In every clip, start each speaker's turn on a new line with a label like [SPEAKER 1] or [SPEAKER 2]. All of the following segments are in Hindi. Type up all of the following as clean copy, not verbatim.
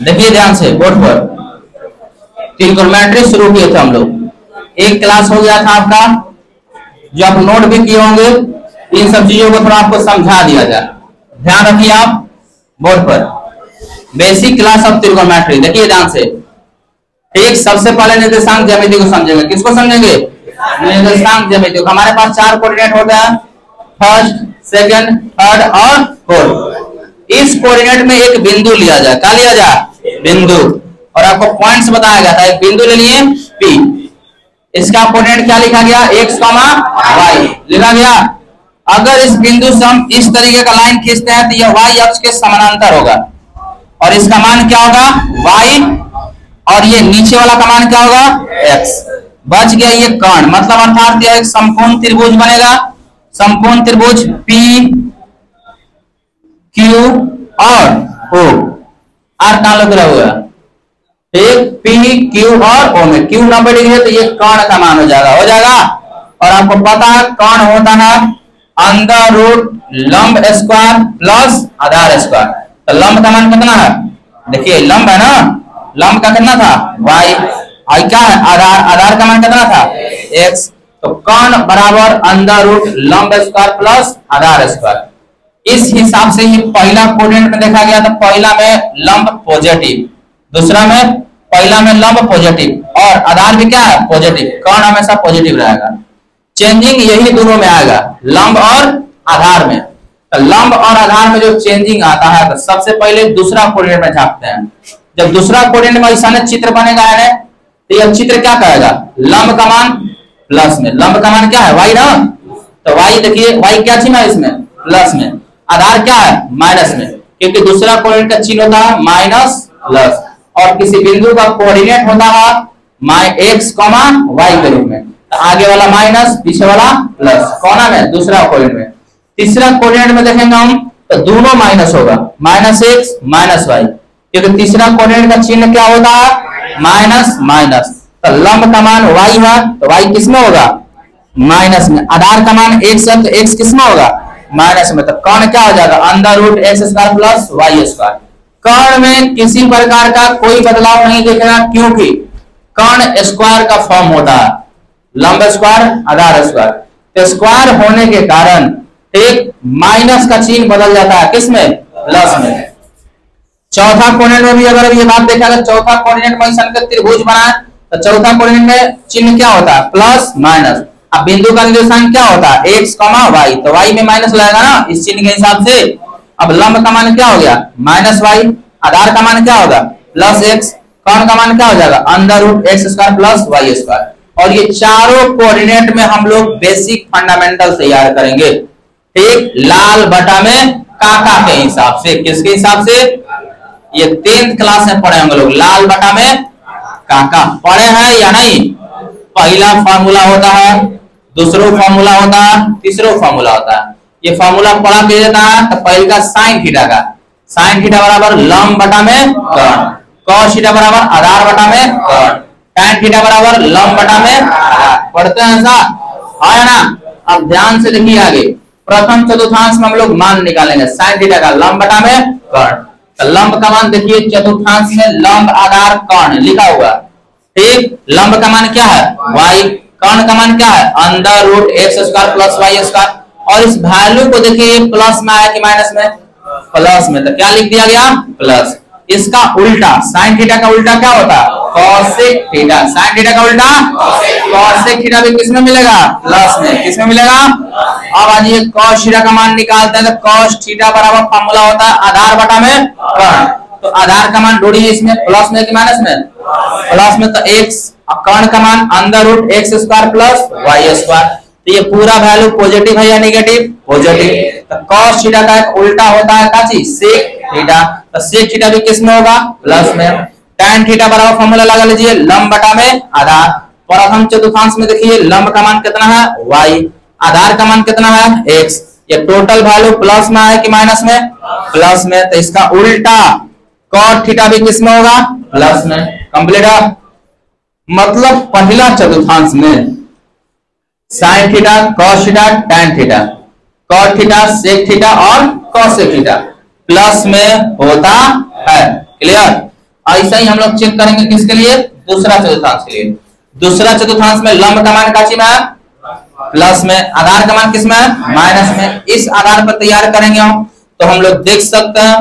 [SPEAKER 1] देखिए ध्यान से बोर्ड पर ट्रिग्नोमेट्री शुरू किए थे हम लोग। एक क्लास हो गया था आपका, जो आप नोट भी किए होंगे। इन सब चीजों को थोड़ा आपको समझा दिया जाए, ध्यान रखिए आप बोर्ड पर। बेसिक क्लास ऑफ ट्रिग्नोमेट्री, देखिए ध्यान से। एक सबसे पहले निर्देशांक ज्यामिति को समझेंगे। किसको समझेंगे? निर्देशांक ज्यामिति। हमारे पास 4 कोऑर्डिनेट होता है, फर्स्ट, सेकंड, थर्ड और फोर्थ। इस कोऑर्डिनेट में एक बिंदु लिया जाए। क्या लिया जाए? बिंदु। और आपको पॉइंट्स बताया गया था। एक बिंदु ले लिए P, इसका कोऑर्डिनेट क्या लिखा गया? x, y लिखा गया। अगर इस बिंदु से हम इस तरीके का लाइन खींचते हैं तो यह y अक्ष के समानांतर होगा और इसका मान क्या होगा? y, और ये नीचे वाला का मान क्या होगा? x। बच गया ये कर्ण, मतलब अर्थात यह एक समकोण त्रिभुज बनेगा। समकोण त्रिभुज P, Q और O, आर कहां लग रहा हुआ? एक P, Q और O में Q 90 डिग्री है तो ये कर्ण का मान हो जाएगा। और आपको पता है कर्ण होता है अंडर रूट लंब स्क्वायर प्लस आधार स्क्वायर। तो लंब का मान कितना है? देखिए लंब है ना, लंब का कितना था? y, और क्या है? आधार। आधार का मान कितना था? x। तो कर्ण बराबर अंडर रूट लंब स्क्वायर प्लस आधार स्क्वायर। इस हिसाब से ये पहला कोऑर्डिनेट में देखा गया था। पहला में लंब पॉजिटिव, दूसरा में पहला में लंब पॉजिटिव और आधार भी क्या है? पॉजिटिव। कर्ण हमेशा पॉजिटिव रहेगा। चेंजिंग यही दोनों में आएगा, लंब और आधार में। तो लंब और आधार में जो चेंजिंग आता है तो सबसे पहले दूसरा कोऑर्डिनेट में झांकते हैं। जब दूसरा कोऑर्डिनेट में ऐसा चित्र बनेगा है तो यह चित्र क्या कहेगा? लंब का मान प्लस में। लंब का मान क्या है? y ना। तो y देखिए, y क्या चिन्ह है इसमें? प्लस में। आधार क्या है? माइनस में, क्योंकि दूसरा कोऑर्डिनेट का चिन्ह होता है माइनस प्लस। और किसी बिंदु का कोऑर्डिनेट होता है x, y के रूप में। तो आगे वाला माइनस, पीछे वाला प्लस। कौन है? दूसरा कोऑर्डिनेट में। तीसरा कोऑर्डिनेट में देखेंगे हम तो दोनों माइनस होगा, -x -y, क्योंकि तीसरा कोऑर्डिनेट का चिन्ह क्या होता है? Minus minus. तो लंब का मान y है तो y किसमें होगा? माइनस में। आधार का मान x है तो x किसमें होगा? माइनस में। तो कर्ण क्या हो जाएगा? Under root x square plus y square. कर्ण में किसी प्रकार का कोई बदलाव नहीं दिखेगा, क्योंकि कर्ण स्क्वायर का फॉर्म होता है, लंब स्क्वायर आधार स्क्वायर। तो स्क्वायर होने के कारण एक माइनस का चिन्ह बदल जाता है, किसमें? प्लस में। चौथा कोऑर्डिनेट में भी अगर ये बात देखा जाए, चौथा कोऑर्डिनेट में संकेत त्रिभुज बना तो चौथा कोऑर्डिनेट में चिन्ह क्या होता है? Plus minus. अब बिंदु का निर्देशांक क्या होता है? x, y, तो y में माइनस लगेगा ना इस चिन्ह के हिसाब से। अब लंब का मान क्या हो गया? -y। आधार का मान क्या होगा? +x। कर्ण का मान क्या हो जाएगा? Under root x square plus y square. और ये चारों कोऑर्डिनेट में हम लोग बेसिक फंडामेंटल तैयार करेंगे, ठीक? लाल बटा में काका के हिसाब से। किसके हिसाब से? ये 10th क्लास में पढ़े होंगे लोग, लाल बटा में काका। पढ़े हैं या नहीं? पहला फार्मूला होता है, दूसरा फार्मूला होता है, तीसरा फार्मूला होता है। ये फार्मूला पढ़ा के देता है तो पहले का साइन थीटा का, साइन थीटा बराबर लंब बटा में कर्ण, कॉस थीटा बराबर आधार बटा में कर्ण, tan थीटा बराबर लंब बटा में आधार। पढ़ते हैं ऐसा? आया ना? अब ध्यान से देखिए आगे। प्रथम चतुर्थांश में हम लोग मान निकालेंगे साइन थीटा का लंब बटा में कर्ण। तो लंब का मान देखिए चतुर्थांश में लंब आधार कर्ण लिखा हुआ, ठीक? लंब का मान क्या है? y। कर्ण का मान क्या है? Under root x square plus y square. और इस वैल्यू को देखिए प्लस में आया कि माइनस में? प्लस में। तो क्या लिख दिया गया? प्लस। इसका उल्टा साइन थीटा का उल्टा क्या होता है? Cosec theta. साइन थीटा का उल्टा कॉसेक थीटा भी किसमें मिलेगा? प्लस में। किसमें मिलेगा? अब आज ये कॉस थीटा का मान निकालते हैं तो कॉस थीटा बराबर फार्मूला होता है आधार बटा में कर्ण। तो आधार का मान ढूंढिए इसमें, प्लस में कि माइनस में? प्लस में। तो x और कर्ण का मान under root x square plus y square. तो ये पूरा वैल्यू पॉजिटिव है या नेगेटिव? पॉजिटिव। तो cos थीटा का एक उल्टा होता है क्या चीज? sec theta. तो sec थीटा भी किसमें होगा? प्लस में। tan थीटा बराबर फार्मूला लगा लीजिए लंब बटा में आधार। प्रथम चतुर्थांश में देखिए लंब का मान कितना है? y। आधार का मान कितना है? x। ये टोटल वैल्यू प्लस में है कि माइनस में? प्लस में। तो इसका उल्टा cot थीटा भी किसमें होगा? प्लस में। कंप्लीट है? मतलब पहला चतुर्थांश में sine theta, cos theta, tan theta, cot theta, sec theta और कॉसेक थीटा प्लस में होता है। क्लियर? ऐसा ही हम लोग चेक करेंगे किसके लिए? दूसरा चतुर्थांश के लिए। दूसरा चतुर्थांश में लंब का मान काची में है? प्लस में। आधार का मान किसमें है? माइनस में। इस आधार पर तैयार करेंगे हम, तो हम लोग देख सकते हैं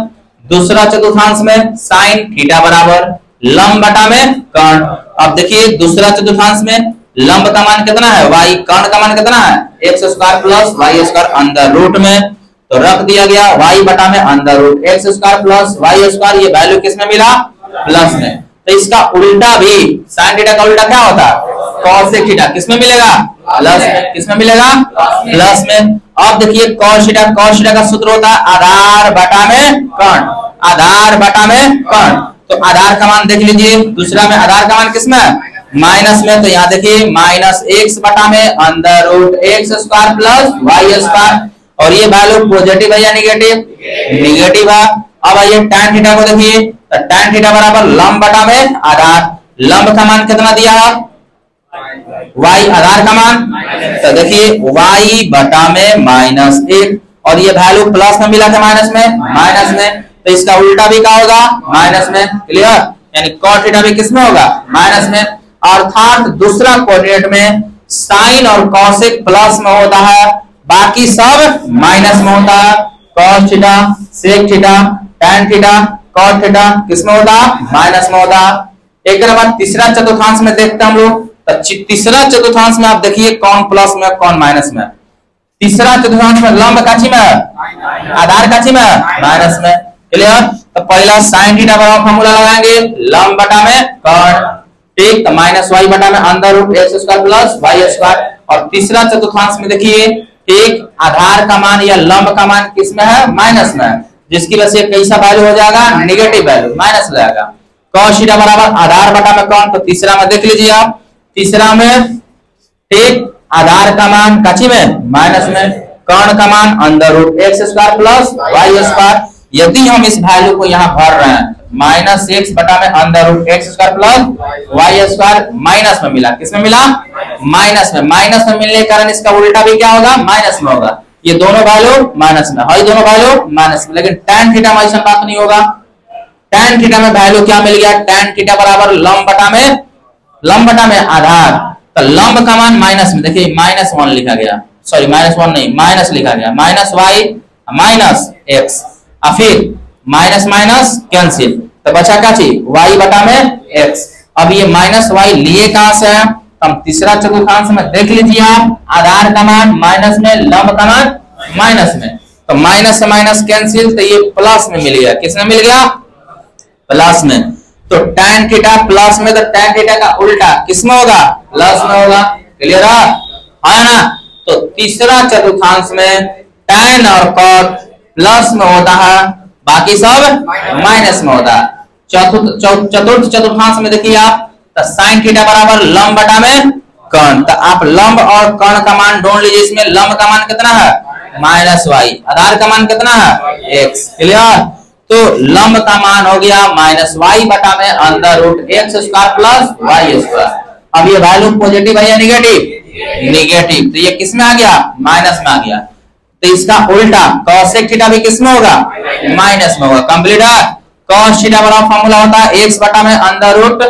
[SPEAKER 1] दूसरा चतुर्थांश में साइन थीटा बराबर लंब बटा में कर्ण। अब देखिए दूसरा चतुर्थांश में लंब का मान कितना है? y, कर्ण का मान कितना है? X square plus y square under root में, तो रख दिया गया y बटा में under root x square plus y square. ये वैल्यू किसमें मिला? प्लस में। तो इसका उल्टा भी साइन थीटा का उल्टा क्या होता है? Cosec theta. किसमें मिलेगा? प्लस में। किसमें मिलेगा? प्लस में। अब देखिए कॉस थीटा का सूत्र होता है आधार बटा में कर्ण, आधार बटा में कर्ण। तो आधार का मान देख लीजिए, दूसरा में आधार का मान किसमें है? माइनस में। तो यहाँ देखिए माइनस एक्स बटा में under root x square plus y square, और ये वैल्यू पॉजिटिव है या निगेटिव? निगेटिव है। अब आइए tan थीटा को देखिए, तो tan थीटा बराबर लंब बटा में आधार। लंब का मान कितना दिया है? y, आधार का मान, तो देखिए y बटा में माइनस एक, और ये वैल्यू प्लस में मिला था माइनस में, माइनस में। तो इसका उल्टा भी क्या होगा? माइनस में। क्लियर? यानी cot थीटा भी किसमें होगा? माइनस में। अर्थात दूसरा कोऑर्डिनेट में साइन और कॉसेक प्लस में होता है, बाकी सब माइनस में होता है। cos theta, sec theta, tan theta, cot theta किसमें होता? माइनस में होता। एक बाद तीसरा चतुर्थांश में देखते हैं हम लोग, तो तीसरा चतुर्थांश में आप देखिए कौन प्लस में कौन माइनस में। तीसरा चतुर्थांश में लंब काची में है? आधार काची में है? माइनस में। क्लियर? तो पहला साइन थीटा बराबर फार्मूला लगाएंगे लंब बटा में कर्ण, ठीक, तो माइनस वाई बटा में under root x square plus y square. और तीसरा चतुर्थांश में देखिए ठीक आधार का मान या लंब का मान किसमें है? माइनस में, जिसकी वजह से कैसा वैल्यू हो जाएगा? नेगेटिव वैल्यू, माइनस हो जाएगा। cos थीटा बराबर आधार बटा में कर्ण, तो तीसरा में देख लीजिए आप, तीसरा में ठीक आधार का मान काची में? माइनस में, कर्ण का मान under root x square plus y square. यदि हम इस वैल्यू को यहाँ भर रहे हैं माइनस एक्स बटा में under root x square plus y square, minus में मिला। किसमें मिला? माइनस में। माइनस में मिलने के कारण इसका उल्टा भी क्या होगा? माइनस में होगा। ये दोनों वैल्यू माइनस में है, दोनों वैल्यू माइनस में। लेकिन tan थीटा में ऐसा बात नहीं होगा। tan थीटा में वैल्यू क्या मिल गया? tan थीटा बराबर लंब बटा में आधार, तो लंब का मान माइनस में, देखिए माइनस वन लिखा गया, सॉरी माइनस वन नहीं माइनस लिखा गया, माइनस वाई माइनस एक्स, और फिर माइनस माइनस कैंसिल, तो बचा क्या चीज? y बटा में x। अब ये माइनस वाई लिए कहां से है? हम तीसरा चतुर्थांश में देख लीजिए आप, आधार का मान माइनस में, लंब का मान माइनस में, तो माइनस से माइनस कैंसिल, तो ये प्लस में मिल गया। किसमें मिल गया? प्लस में। तो tan थीटा प्लस में, तो tan थीटा का उल्टा किसमें होगा? प्लस में होगा। क्लियर है ना? तो तीसरा चतुर्थांश में tan और cot प्लस में होता है, बाकी सब माइनस में होता है। चतुर्थ चतुर्थांश में देखिए आप, तो साइन थीटा बराबर लंब बटा में कर्ण, तो आप लंब और कर्ण का मान ढूंढ लीजिए। इसमें लंब का मान कितना है? माइनस वाई, आधार का मान कितना है? एक्स। क्लियर? तो लंब का मान हो गया माइनस वाई बटा में under root x square plus y square. अब ये वैल्यू पॉजिटिव है या निगेटिव? निगेटिव। तो ये किसमें आ गया? माइनस में आ गया। तो इसका उल्टा cosec थीटा भी किसमें होगा? माइनस में होगा। कंप्लीट है? cos थीटा बराबर फार्मूला होता है x बटा में under root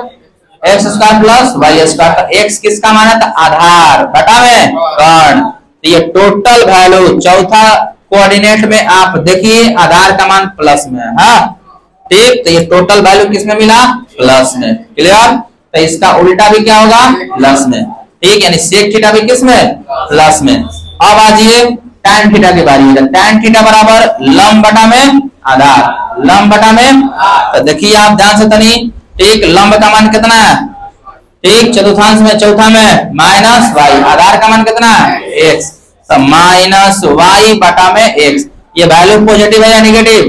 [SPEAKER 1] x square plus y square. तो x किसका मान है? तो आधार बटा में कर्ण। तो ये टोटल वैल्यू चौथा कोऑर्डिनेट में आप देखिए आधार का मान प्लस में है, हाँ ठीक। तो ये टोटल वैल्यू किसमें मिला? प्लस में। क्लियर? तो इसका उल्टा भी क्या होगा? प्लस में, ठीक। यानी सेक थीटा भी किसमें? प्लस में। अब आजिए tan थीटा की बारी है। tan थीटा बराबर लंब बटा में आधार, लंब बटा में, तो देखिए आप ध्यान से तनी, ठीक। लंब का मान कितना है? ठीक, चतुर्थांश में चौथा में माइनस वाई, आधार का मान कितना है? एक्स, तो माइनस वाई बटा में एक्स। ये वैल्यू पॉजिटिव है या निगेटिव?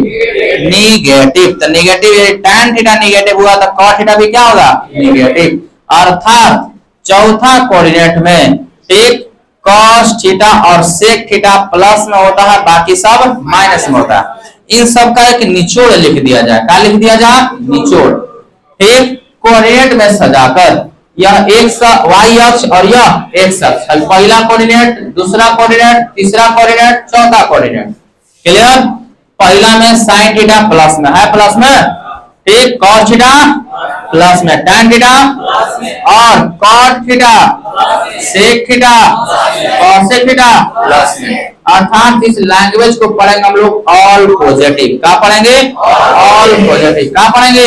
[SPEAKER 1] निगेटिव। तो निगेटिव, tan थीटा निगेटिव हुआ तो cot थीटा भी क्या होगा? निगेटिव। अर्थात चौथा कोऑर्डिनेट में ठीक cos थीटा और sec थीटा प्लस में होता है, बाकी सब माइनस में होता है। इन सब का एक निचोड़ लिख दिया जाए। क्या लिख दिया जाए? निचोड़। ठीक, कोऑर्डिनेट में सजाकर यह एक्स वाई अक्ष और यह एक्स अक्ष, पहला कोऑर्डिनेट, दूसरा कोऑर्डिनेट, तीसरा कोऑर्डिनेट, चौथा कोऑर्डिनेट। क्लियर? पहला में साइन थीटा प्लस में है, प्लस में, ठीक, कॉस थीटा प्लस में, tan थीटा और cot theta, sec theta, cosec theta plus में। अर्थात इस लैंग्वेज को पढ़ेंगे हम लोग ऑल पॉजिटिव। क्या पढ़ेंगे? All positive. क्या पढ़ेंगे?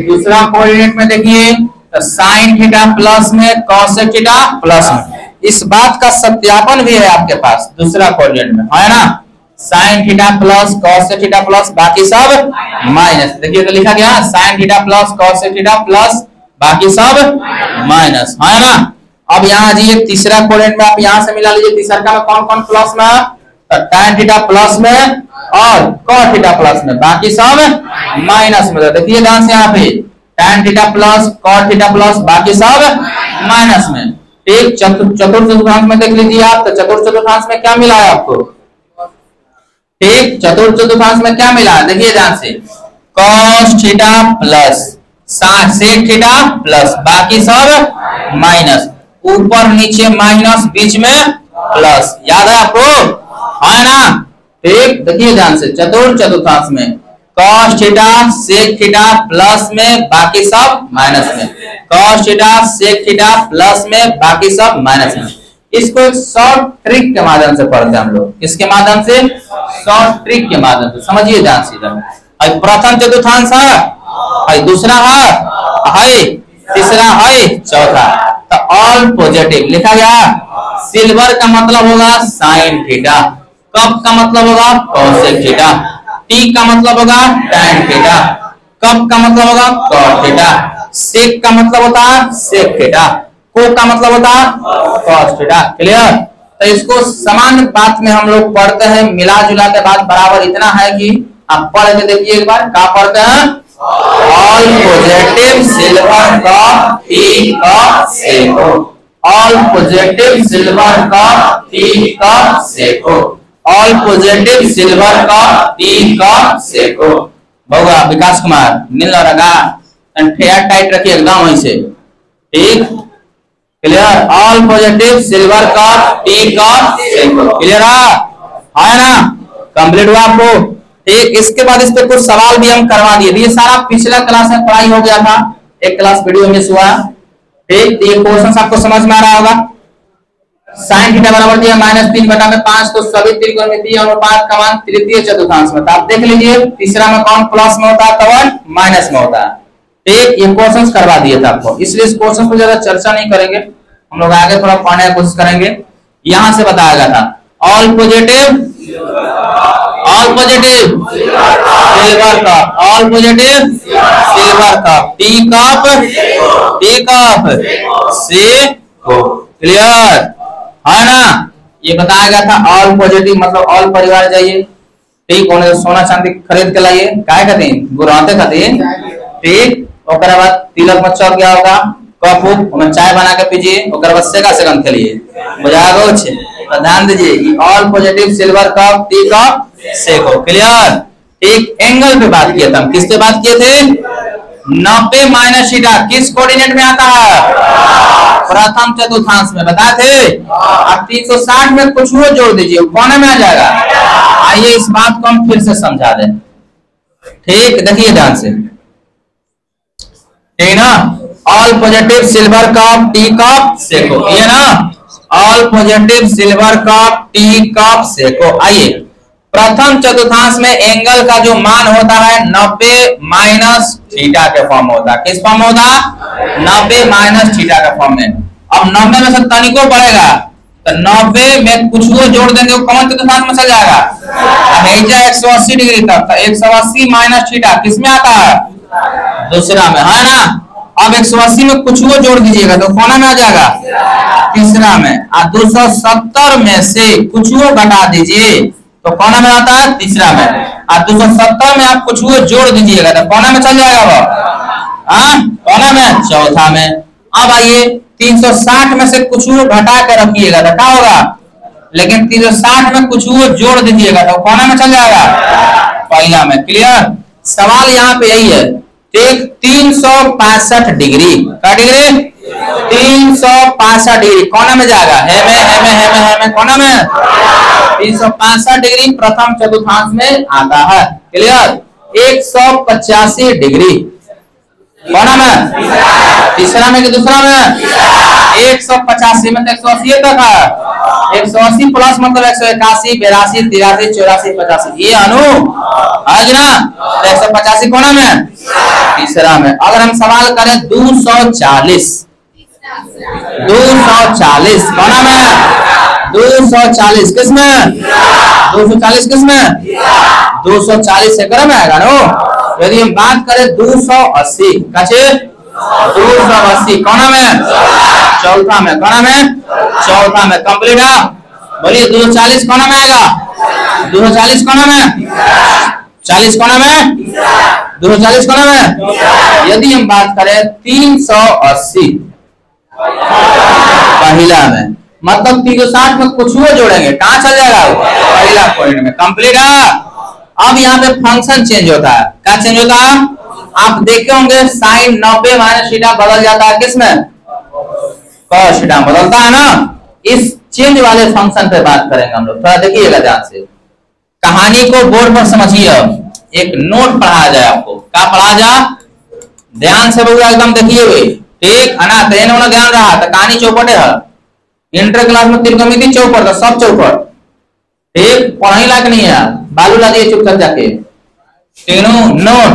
[SPEAKER 1] दूसरा कोऑर्डिनेट में देखिए तो साइन थीटा प्लस में, कॉसेक थीटा प्लस में। इस बात का सत्यापन भी है आपके पास दूसरा कोऑर्डिनेट में, है ना? Sine theta plus, cosec theta plus, बाकी सब माइनस। देखिए तो लिखा गया sine theta plus, cosec theta plus, बाकी सब माइनस, है ना? अब यहाँ जी तीसरा कोऑर्डिनेट में आप यहाँ से मिला लीजिए, तीसरा का में कौन कौन प्लस में? तो tan थीटा प्लस में और cos थीटा प्लस में, बाकी सब माइनस में। देखिए ध्यान से यहाँ पे tan theta plus, cos theta plus, बाकी सब माइनस में। ठीक, चतुर्थ चतुर्थांश में देख लीजिए आप, तो चतुर्थ चतुर्थांश में क्या मिला है आपको? ठीक, चतुर्थ चतुर्थांश में क्या मिला? देखिए ध्यान से, cos theta plus, sec theta plus, बाकी सब माइनस, ऊपर नीचे माइनस, बीच में प्लस। याद है आपको? है ना? ठीक, देखिए ध्यान से, चतुर्थ चतुर्थांश में cos theta sec theta plus में, बाकी सब माइनस में, cos theta sec theta plus में, बाकी सब माइनस में। इसको एक शॉर्ट ट्रिक के माध्यम से पढ़ते हैं हम लोग। किसके माध्यम से? शॉर्ट ट्रिक के माध्यम से। समझिए ध्यान से, प्रथम चतुर्थांश है, दूसरा है, तीसरा है, चौथा। तो ऑल पॉजिटिव लिखा गया। सिल्वर का मतलब होगा साइन थीटा, कप का मतलब होगा कॉसेक थीटा, टी का मतलब होगा tan थीटा, कप का मतलब होगा cot थीटा, सेक का मतलब होता है सेक थीटा, को का मतलब होता है cos थीटा। क्लियर? तो इसको समान बात में हम लोग पढ़ते हैं, मिला जुला के बात बराबर इतना है कि आप पढ़ के देखिए एक बार। क्या पढ़ते हैं? All positive silver cup tea cup Seiko, all positive silver cup tea cup Seiko, all positive silver cup tea cup Seiko. बउआ विकास कुमार नील लगा ठेया टाइट रखिए एकदम ऐसे। ठीक, clear? All positive silver cup tea cup Seiko. Clear है ना? कंप्लीट हुआ आपको? ठीक, इसके बाद इस पे कुछ सवाल भी हम करवा दिए। ये सारा पिछला क्लास में पढ़ाई हो गया था, एक क्लास वीडियो मिस हुआ। ठीक, ये क्वेश्चन आपको समझ में आ रहा होगा। साइन थीटा बराबर दिया -3/5, तो सभी त्रिकोणमितीय अनुपात का मान तृतीय चतुर्थांश में था। आप देख लीजिए तीसरा में कौन प्लस में होता है, कौन माइनस में होता है। ठीक, ये क्वेश्चंस करवा दिए थे आपको, इसलिए इस क्वेश्चन पर ज्यादा चर्चा नहीं करेंगे, हम लोग आगे थोड़ा पढ़ने की कोशिश करेंगे। यहां से बताया गया था all positive silver cup, all positive silver cup, tea cup से क्लियर है ना? ये बताया गया था ऑल पॉजिटिव मतलब ऑल परिवार जाइए। ठीक, उन्हें सोना चांदी खरीद के लाइए, काय खातिर? गुराते खातिर। ठीक, ओकरा बाद तिलक मच्छर क्या होगा, कप उप चाय बना के पीजिए, ओकरा बाद सेका सेकंड खेलिए, बुझाएगा। तो ध्यान दीजिए, all positive silver cup tea cup Seiko. Clear? ठीक, एंगल पे बात किए थे हम, किस पे बात किए थे? 90 माइनस थीटा किस कोऑर्डिनेट में आता है? प्रथम चतुर्थांश में, बताए थे। अब 360 में कुछ वो जोड़ दीजिए, कोने में आ जाएगा। आइए इस बात को हम फिर से समझा दें। ठीक, देखिए ध्यान से, ठीक ना? All positive silver cup tea cup Seiko, ये ना? All positive silver cup tea cup Seiko. आइए प्रथम चतुर्थांश में एंगल का जो मान होता है 90 माइनस थीटा के फॉर्म होता है। किस फॉर्म में होता है? 90 माइनस थीटा के फॉर्म में। अब 90 में से तनिको बढ़ेगा तो 90 में कुछ वो जोड़ देंगे, वो कौन चतुर्थांश में चल जाएगा? 180 डिग्री तक। तो 180 माइनस थीटा किस में आता है? दूसरा में, है ना? अब 180 में कुछ वो जोड़ दीजिएगा तो कौन में आ जाएगा? तीसरा में। और 270 में से कुछ वो घटा दीजिए तो कौन में आता है? तीसरा में। और 270 में आप कुछ वो जोड़ दीजिएगा तो कौन में चल जाएगा वो? कौन में? चौथा में। अब आइए 360 में से कुछ वो घटा के रखिएगा तो क्या होगा? लेकिन 360 में कुछ वो जोड़ दीजिएगा तो कौन में चल जाएगा? पहला में। क्लियर? सवाल यहाँ पे यही है, ठीक 365 डिग्री का डिग्री 365 डिग्री कोना में जाएगा है में कोना में 365 डिग्री प्रथम चतुर्थांश में आता है। क्लियर। 185 डिग्री कोना में तीसरा में कि दूसरा में 185 में 180 तक है। 180 प्लस मतलब 181 82 83 84 85 ये अनु है ना। 185 कोना में तीसरा में। अगर हम सवाल करें 240 कोना में 240 किसमें 240 किसमें 240 से क्रम आएगा नो। यदि हम बात करें 280 काचे 280 कोना में चौथा में कोना में चौथा में कंप्लीट है। बोलिए 240 कोना में आएगा 240 कोना में 40 कोना में 240 कोना में। यदि हम बात करें 380 पहला में मतलब 360 में कुछ हुआ जोड़ेंगे कहाँ चल जाएगा पहला पॉइंट में कंप्लीट है। अब यहाँ पे फंक्शन चेंज होता है। क्या चेंज होता है आप देखे होंगे साइन 90 माइनस थीटा बदल जाता है किसमें कॉस थीटा बदलता है ना। इस चेंज वाले फंक्शन पे बात करेंगे हम लोग। थोड़ा देखिएगा ध्यान से कहानी को बोर्ड पर समझिए। एक नोट पढ़ाया जाए आपको क्या पढ़ा जाए ध्यान से बोलिए एकदम देखिए हुए ठीक है ना। तेन होना ध्यान रहा तो कहानी चौपट है इंटर क्लास में त्रिकोणमिति चौपट सब चौपट ठीक पढ़ाई लायक नहीं है बालू ला दिए चुपचाप जाके। तीनों नोट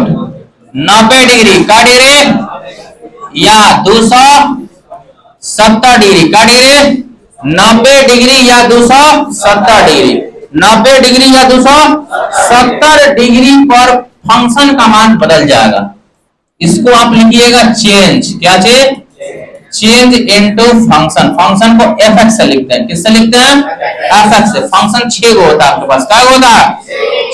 [SPEAKER 1] 90 डिग्री का डिग्री या 270 डिग्री का डिग्री 90 डिग्री या 270 डिग्री 90 डिग्री या 270 डिग्री पर फंक्शन का मान बदल जाएगा। इसको आप लिखिएगा चेंज क्या change change into function. Function को fx से लिखते हैं किससे लिखते हैं fx से। फंक्शन 6 गो होता है आपके पास क्या होता है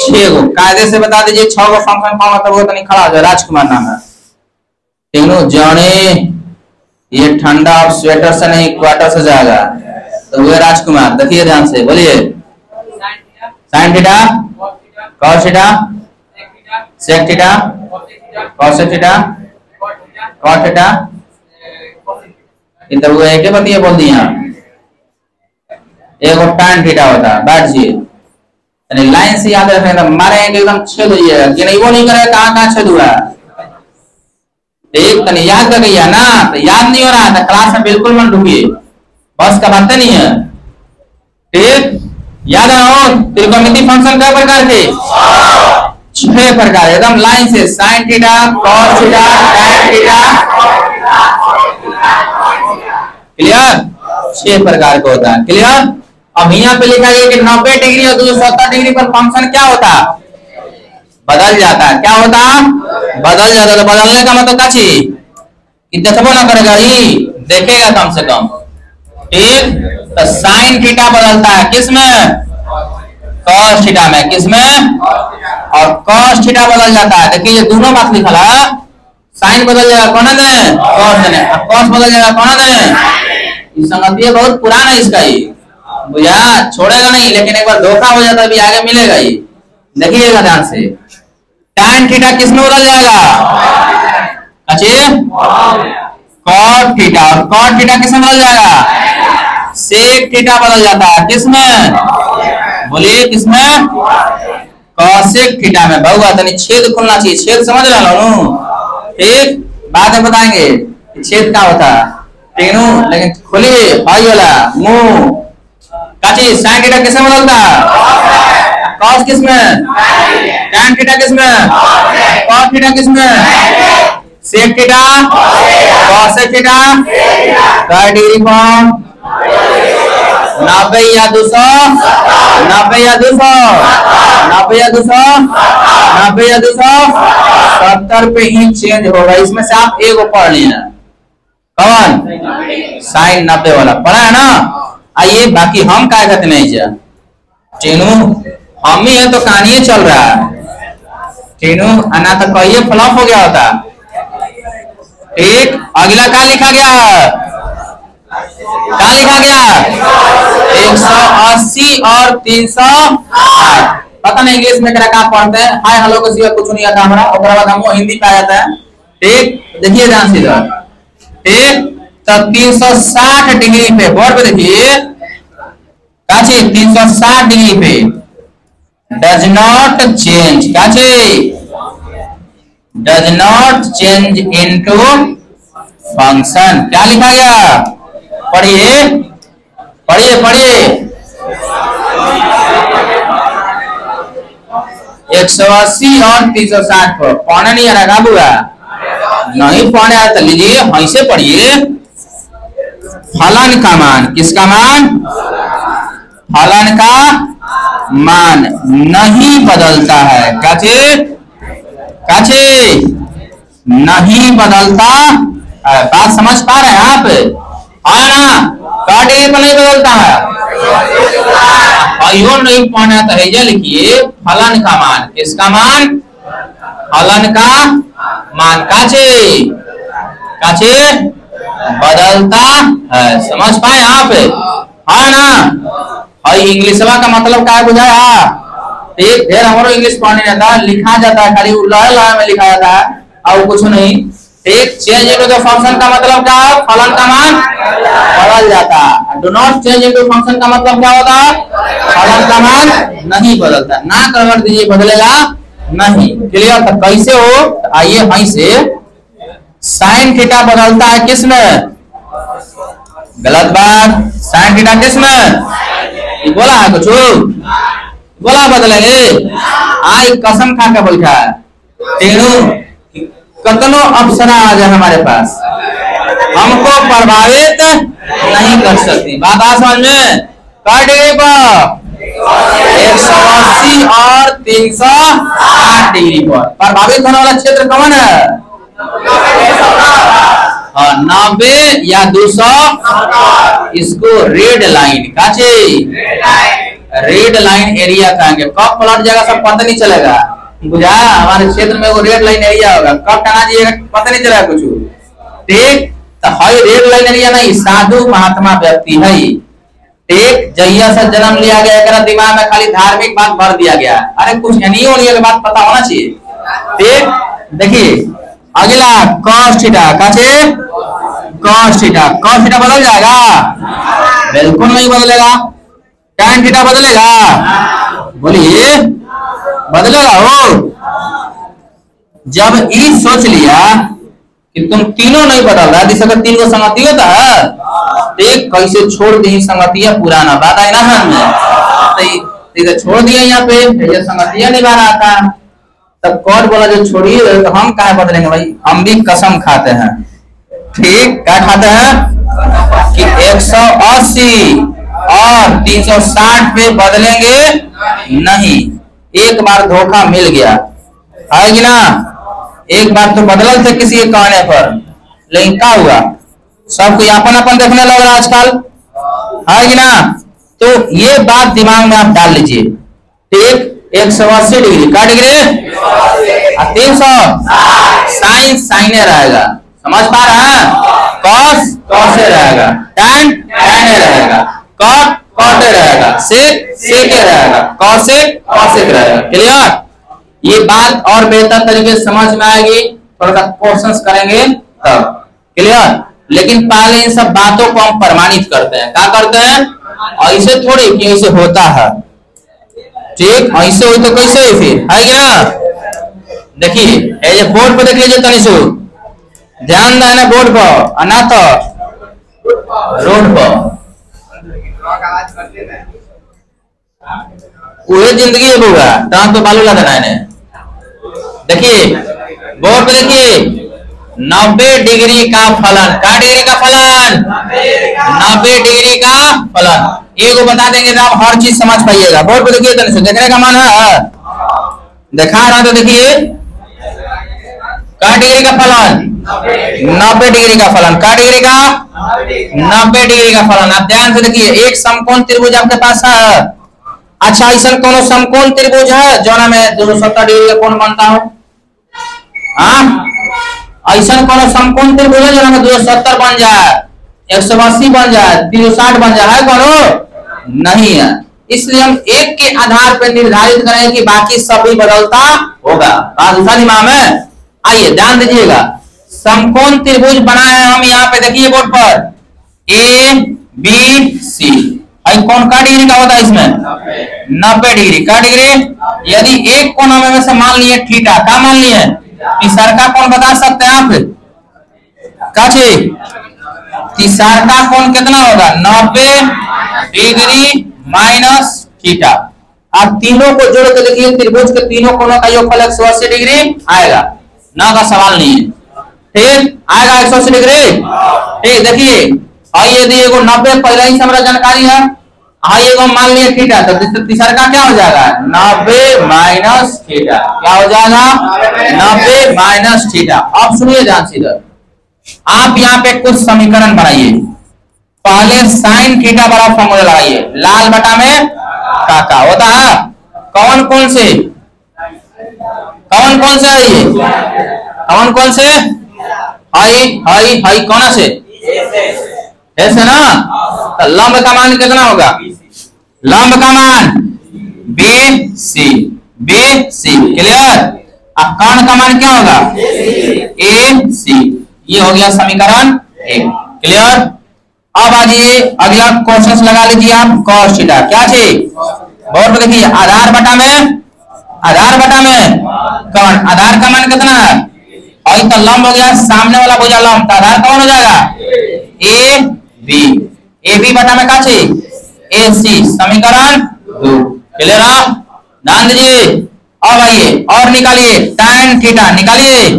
[SPEAKER 1] 6 गो। कायदे से बता दीजिए 6 गो फंक्शन कौन होता है वो तो नहीं खड़ा हो जाए। राजकुमार नाम है तीनों जाने ये ठंडा और स्वेटर से नहीं क्वार्टर से जाएगा तो वो राजकुमार। देखिए ध्यान से बोलिए sine theta cos theta sec theta cos theta cot theta इधर वो एक बतिया बोल दिया एक और tan थीटा होता है। बैठ जाइए यानी लाइन से याद रखना मारे एकदम छेद हो जाएगा कि नहीं वो नहीं करेगा कहाँ छेद हुआ एक तनी याद कर गया ना तो याद नहीं हो रहा था क्लास में बिल्कुल मन ढूंढिए बस का बात नहीं है ठीक। याद रहो त्रिकोणमिति फंक्शन कई प्रकार के 6 प्रकार एकदम लाइन से sign theta cos theta tan theta clear 6 प्रकार का होता है। क्लियर। अब यहाँ पे लिखा गया कि 90 डिग्री और 270 डिग्री पर फंक्शन क्या होता है बदल जाता है। क्या होता है बदल जाता है। तो बदलने का मतलब क्या चीज कि देखबो ना करेगा ही देखेगा कम से कम ठीक। तो साइन थीटा बदलता है किसमें कॉस थीटा में किसमें और कॉस थीटा बदल जाता है। देखिए ये दोनों बात लिखा है साइन बदल जाएगा कौन दे कॉस देने कॉस बदल जाएगा कौन दे। संगति बहुत पुराना है इसका ही बुझा छोड़ेगा नहीं लेकिन एक बार धोखा हो जाता है भी आगे मिलेगा ही। देखिएगा ध्यान से tan थीटा किसमें बदल जाएगा अच्छे कॉट थीटा और कॉट थीटा किसमें बदल जाएगा सेक थीटा बदल जाता है किसमें बोलिए किसमें कॉसेक थीटा में। बहुआ तनी छेद खुलना चाहिए छेद समझ रहा ठीक बाद में बताएंगे छेद क्या होता है तीनों लेकिन खोलिए भाई वाला मुंह काची साइन थीटा किसमें बदलता है कॉस किसमें tan थीटा किसमें कॉस थीटा किसमें सेक थीटा कॉसेक थीटा का डिग्री फॉर्म 90 या 200 90 या 200 90 या 200 90 या 270 पे ही चेंज होगा। इसमें से आप एक पढ़ लेना कौन साइन 90 वाला पढ़ा है ना। आइए बाकी हम क्या कहते नहीं जा टीनू हम ही है तो कहानी चल रहा है टीनू अना तो कहिए फ्लॉप हो गया होता ठीक। अगला क्या लिखा गया क्या लिखा गया 180 और 360 पता नहीं इंग्लिश में क्या पढ़ते हैं हाय हेलो को सिवा कुछ नहीं आता हमारा। और बाद हम हिंदी पे आ जाता है ठीक, देखिए ध्यान से इधर, ठीक, तो 360 डिग्री पे बोर्ड पे देखिए, काचे 360 डिग्री पे डज नॉट चेंज, काचे does not change into function. क्या लिखा गया, पढ़िए पढ़िए पढ़िए, 180 और 360 पर पढ़ने नहीं आ रहा का बुआ, नहीं पढ़ने आ तो लीजिए वहीं से पढ़िए। फलन का मान, किसका मान, फलन का मान नहीं बदलता है, काचे काचे नहीं बदलता है। बात समझ पा रहे हैं आप, हाँ ना, का डिग्री पर नहीं बदलता है, और नहीं पढ़ना तो है लिखिए फलन का मान, किसका मान, फलन का मान काचे काचे बदलता है। समझ पाए आप, हाँ ना। और इंग्लिश का मतलब क्या बुझाया, ठीक, फिर हमारे इंग्लिश पढ़ने जाता है, लिखा जाता है खाली लॉ में लिखा जाता है और कुछ नहीं, ठीक। चेंज इनटू द फंक्शन का मतलब क्या है, फलन का मान बदल जाता है। Do not change into function का मतलब क्या होता है, फलन का मान नहीं बदलता, ना कर दीजिए बदलेगा नहीं। क्लियर, तो कैसे हो, आइए वहीं से, साइन थीटा बदलता है किसमें, गलत बात, साइन थीटा किसमें, बोला है कुछ, बोला बदलेंगे, आई कसम खा के बैठा है, तेणु कतनो अप्सरा आ जाए हमारे पास, हमको प्रभावित नहीं कर सकती। बात आ समझ में, कर डिग्री पर 180 और 360 डिग्री पर प्रभावित होने वाला क्षेत्र कौन है, 90 या 200, इसको रेड लाइन, काचे रेड लाइन एरिया कहेंगे। कब पलट जाएगा सब पता नहीं चलेगा, बुझा, हमारे क्षेत्र में वो रेड लाइन एरिया होगा, कब टना जाएगा पता नहीं चलेगा कुछ, ठीक। तो हाई रेड लाइन एरिया नहीं, साधु महात्मा व्यक्ति है, ठीक। जहिया से जन्म लिया गया, दिमाग में खाली धार्मिक बात भर दिया गया, अरे कुछ नहीं बात पता होना चाहिए, ठीक। देखिए अगला cos थीटा, काचे cos थीटा बदल जाएगा, बिल्कुल नहीं बदलेगा। tan थीटा बदलेगा, बोलिए बदलेगा हो। जब ई सोच लिया कि तुम तीनों नहीं बदल रहा, जिससे अगर तीन को संगति होता है, एक कैसे छोड़ दी संगतिया, पुराना बात है ना मन में, तो छोड़ दिया यहाँ पे, ये संगतिया निभा रहा था, तब कौन बोला जो छोड़िए, तो हम कहा बदलेंगे भाई, हम भी कसम खाते हैं, ठीक, क्या खाते हैं कि 180 और 360 पे बदलेंगे नहीं। एक बार धोखा मिल गया है कि ना, एक बार तो बदल थे किसी के कहने पर, लेकिन क्या हुआ, सबको अपन अपन देखने लग रहा आजकल, है कि ना। तो ये बात दिमाग में आप डाल लीजिए, ठीक। 180 डिग्री का डिग्री, 300 साइन साइने रहेगा, समझ पा रहे हैं, कॉस कॉसे रहेगा, tan टैने रहेगा, कॉट कॉटे रहेगा, सेक सेके रहेगा, कॉसेक कॉसेक रहेगा। क्लियर, ये बात और बेहतर तरीके से समझ में आएगी, थोड़ा सा क्वेश्चंस करेंगे तब, क्लियर। लेकिन पहले इन सब बातों को हम प्रमाणित करते हैं, क्या करते हैं, ऐसे थोड़ी कि ऐसे होता है, ठीक, ऐसे हुई तो कैसे हुई फिर, है क्या। देखिए ये बोर्ड पर देख लीजिए, तनी सु ध्यान देना बोर्ड पर, ना तो रोड पर, वही जिंदगी है बुआ, टांग पे बालू लगा है। देखिए बोर्ड पे देखिए, 90 डिग्री का फलन, क्या डिग्री का फलन, 90 डिग्री का फलन, एक बता देंगे तो आप हर चीज समझ पाइएगा। बोर्ड पे देखिए, देखने का मान है, दिखा रहा तो देखिए, क्या डिग्री का फलन, 90 डिग्री का फलन, क्या डिग्री का 90 डिग्री का फलन। आप ध्यान से देखिए, एक समकोण त्रिभुज आपके पास है, अच्छा ऐसा कौन समकोण त्रिभुज है जो ना में 270 डिग्री का कोण बनता हो, हाँ, ऐसा कौन समकोण त्रिभुज है जो ना में 270 बन जाए, 180 बन जाए, 360 बन जाए, है कौन नहीं है। इसलिए हम एक के आधार पर निर्धारित करें कि बाकी सब भी बदलता होगा। बात दूसरा दिमाग में, आइए ध्यान दीजिएगा, समकोण त्रिभुज बनाए हैं हम यहाँ पे, देखिए बोर्ड पर ए बी सी। कौन का डिग्री का होता है इसमें 90 डिग्री का डिग्री। यदि एक कोण में से मान लिए थीटा का मान लिए तीसरा का कोण बता सकते हैं आप काचे तीसरा का कोण कितना होगा 90 डिग्री माइनस थीटा। आप तीनों को जोड़ के देखिए त्रिभुज के तीनों कोणों का योगफल 180 डिग्री आएगा, ना का सवाल नहीं है। ठीक आएगा 180 डिग्री। ठीक देखिए आइए यदि एगो 90 पहले ही हमारा जानकारी है, आइए एगो मान लिए थीटा तो तीसरा का क्या हो जाएगा 90 माइनस थीटा। क्या हो जाएगा 90 माइनस थीटा। अब सुनिए ध्यान से इधर, आप यहाँ पे कुछ समीकरण बनाइए। पहले साइन थीटा बड़ा फॉर्मूला लगाइए, लाल बटा में काका होता है कौन कौन से है ये कौन कौन से हाई कौन से ऐसे ना। तो लंब का मान कितना होगा, लंब का मान बी सी क्लियर। अब कर्ण का मान क्या होगा ए सी। ये हो गया समीकरण 1 क्लियर। अब आइए अगला क्वेश्चन लगा लीजिए आप cos थीटा क्या चीज बोर्ड पर देखिए आधार बटा में कर्ण। आधार का मान कितना है और तो लंब हो गया सामने वाला भुजा लंब, तो आधार कौन हो जाएगा ए बी बटा में क्या चीज ए सी समीकरण 2 क्लियर। ध्यान दीजिए। अब आइए और निकालिए tan थीटा, निकालिए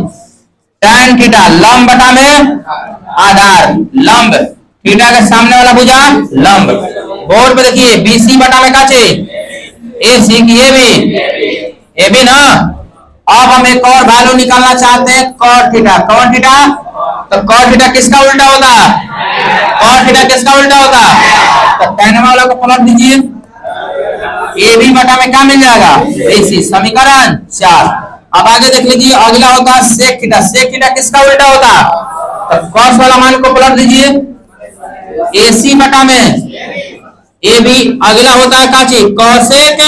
[SPEAKER 1] tan थीटा लंब बटा में आधार, लंब थीटा के सामने वाला भुजा लंब। बोर्ड पे देखिए बीसी बटा में काचे ए सी की ए बी ना। अब हम एक और वैल्यू निकालना चाहते हैं cos थीटा। कौन थीटा तो cos थीटा किसका उल्टा होता cos थीटा किसका उल्टा होता। तो tan वाला को पलट दीजिए, ए बी बटा में क्या मिल जाएगा ए सी समीकरण 4। अब आगे देख लीजिए अगला होता है sec थीटा। sec थीटा किसका उल्टा होता तो cos वाला मान को पलट दीजिए ए सी बटा में ए बी। अगला होता है काची cosec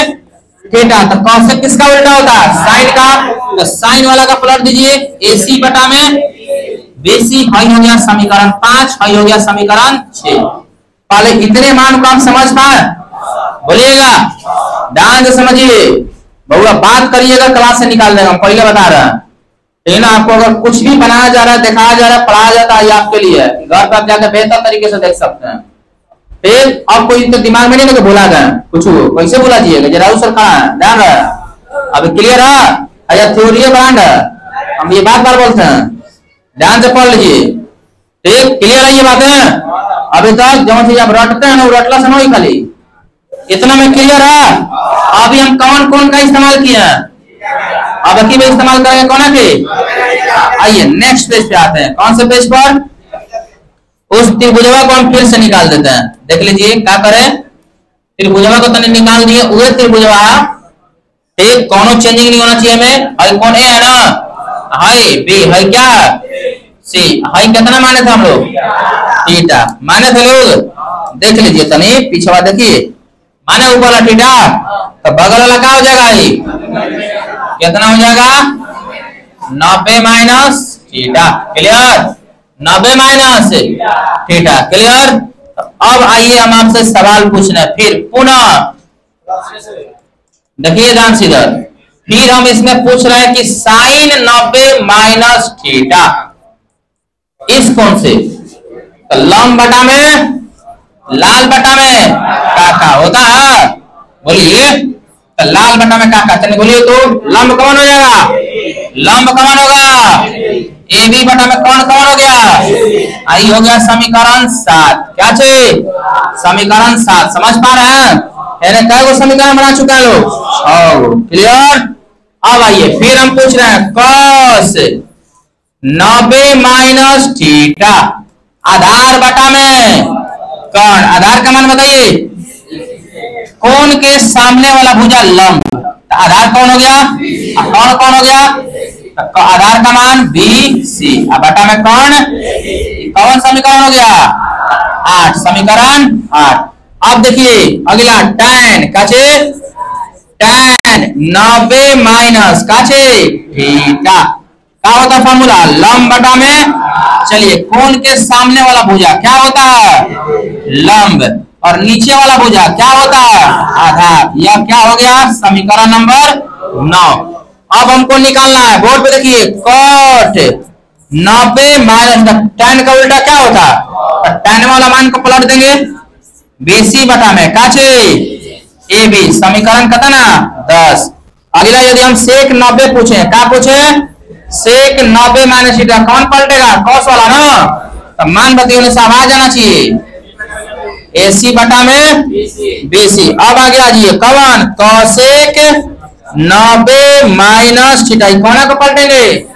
[SPEAKER 1] थीटा, तो cosec किसका उल्टा होता है sin का, तो sin वाला का पलट दीजिए ए सी बटा में बीसी। हाई हो गया समीकरण 5, हाई हो गया समीकरण 6। पहले इतने मान को आप समझ पाए बोलिएगा, ध्यान से समझिए बहुआ बात करिएगा क्लास से निकाल देगा। हम पहले बता रहे हैं ठीक ना, आपको अगर कुछ भी बनाया जा रहा है दिखाया जा रहा है पढ़ाया जाता है आपके लिए, घर पर जाकर बेहतर तरीके से देख सकते हैं। फिर अब कोई तो दिमाग में नहीं लगे भुला गए कुछ कैसे भुला जाइएगा जरा सर कहा है ध्यान रहे। अब क्लियर है या थ्योरी ब्रांड है, हम ये बात बार बोलते हैं ध्यान से पढ़ लीजिए। ठीक क्लियर है ये बातें। अभी तक जो चीज आप रटते हैं ना वो रटला से नहीं खाली इतना में क्लियर है। अभी हम कौन कौन का इस्तेमाल किया है, अब अभी भी इस्तेमाल करेंगे कौन के। आइए नेक्स्ट पेज पे आते हैं। कौन से पेज पर, उस त्रिभुजवा को हम फिर से निकाल देते हैं। देख लीजिए क्या करें, त्रिभुजवा को तने निकाल दिए वही त्रिभुजवा। ठीक कौनो चेंजिंग नहीं होना चाहिए हमें। हाई कौन ए है ना, हाई बी, हाई क्या सी। हाई कितना माने थे हम लोग थीटा माने थे लोग। देख लीजिए तने पीछे देखिए माने ऊपर वाला थीटा, तो बगल वाला क्या हो जाएगा कितना हो जाएगा 90 minus theta clear. 90 minus theta clear. अब आइए हम आपसे सवाल पूछना है फिर पुनः देखिए ध्यान से इधर। फिर हम इसमें पूछ रहे हैं कि साइन 90 माइनस थीटा इस कौन से, तो लंब बटा में लाल बटा में काका होता है। बोलिए तो लाल बटा में काका चलिए बोलिए तो लंब कौन हो जाएगा, लंब कौन होगा ए बी बटा में कौन कौन हो गया आई हो गया समीकरण 7। क्या चाहिए समीकरण 7 समझ पा रहे हैं। मैंने कई गो समीकरण बना चुके हैं लोग क्लियर। अब आइए फिर हम पूछ रहे हैं cos 90 माइनस थीटा आधार बटा में कर्ण। आधार का मान बताइए, कोण के सामने वाला भुजा लंब, तो आधार कौन हो गया कौन कौन हो गया, तो आधार का मान बी सी बटा में कर्ण। कौन समीकरण हो गया 8 समीकरण 8। अब देखिए अगला tan काचे tan 90 माइनस काचे थीटा क्या होता है फॉर्मूला? लंब बटा में, चलिए कोण के सामने वाला भुजा क्या होता है? लंब, और नीचे वाला भुजा क्या होता है? आधार। यह क्या हो गया? समीकरण नंबर 9। अब हमको निकालना है, बोर्ड पे देखिए, cot 90 माइनस tan का उल्टा क्या होता है? tan वाला मान को पलट देंगे, BC बटा में काचे AB, समीकरण कितना? 10। अगला यदि हम sec 90 पूछे, क्या पूछे? sec 90 माइनस थीटा, कौन पलटेगा? cos वाला ना, तो मान बताइए साहब आ जाना चाहिए, AC बटा में BC। अब आ गया जी कौन? cosec 90 माइनस थीटा, कौन को पलटेंगे?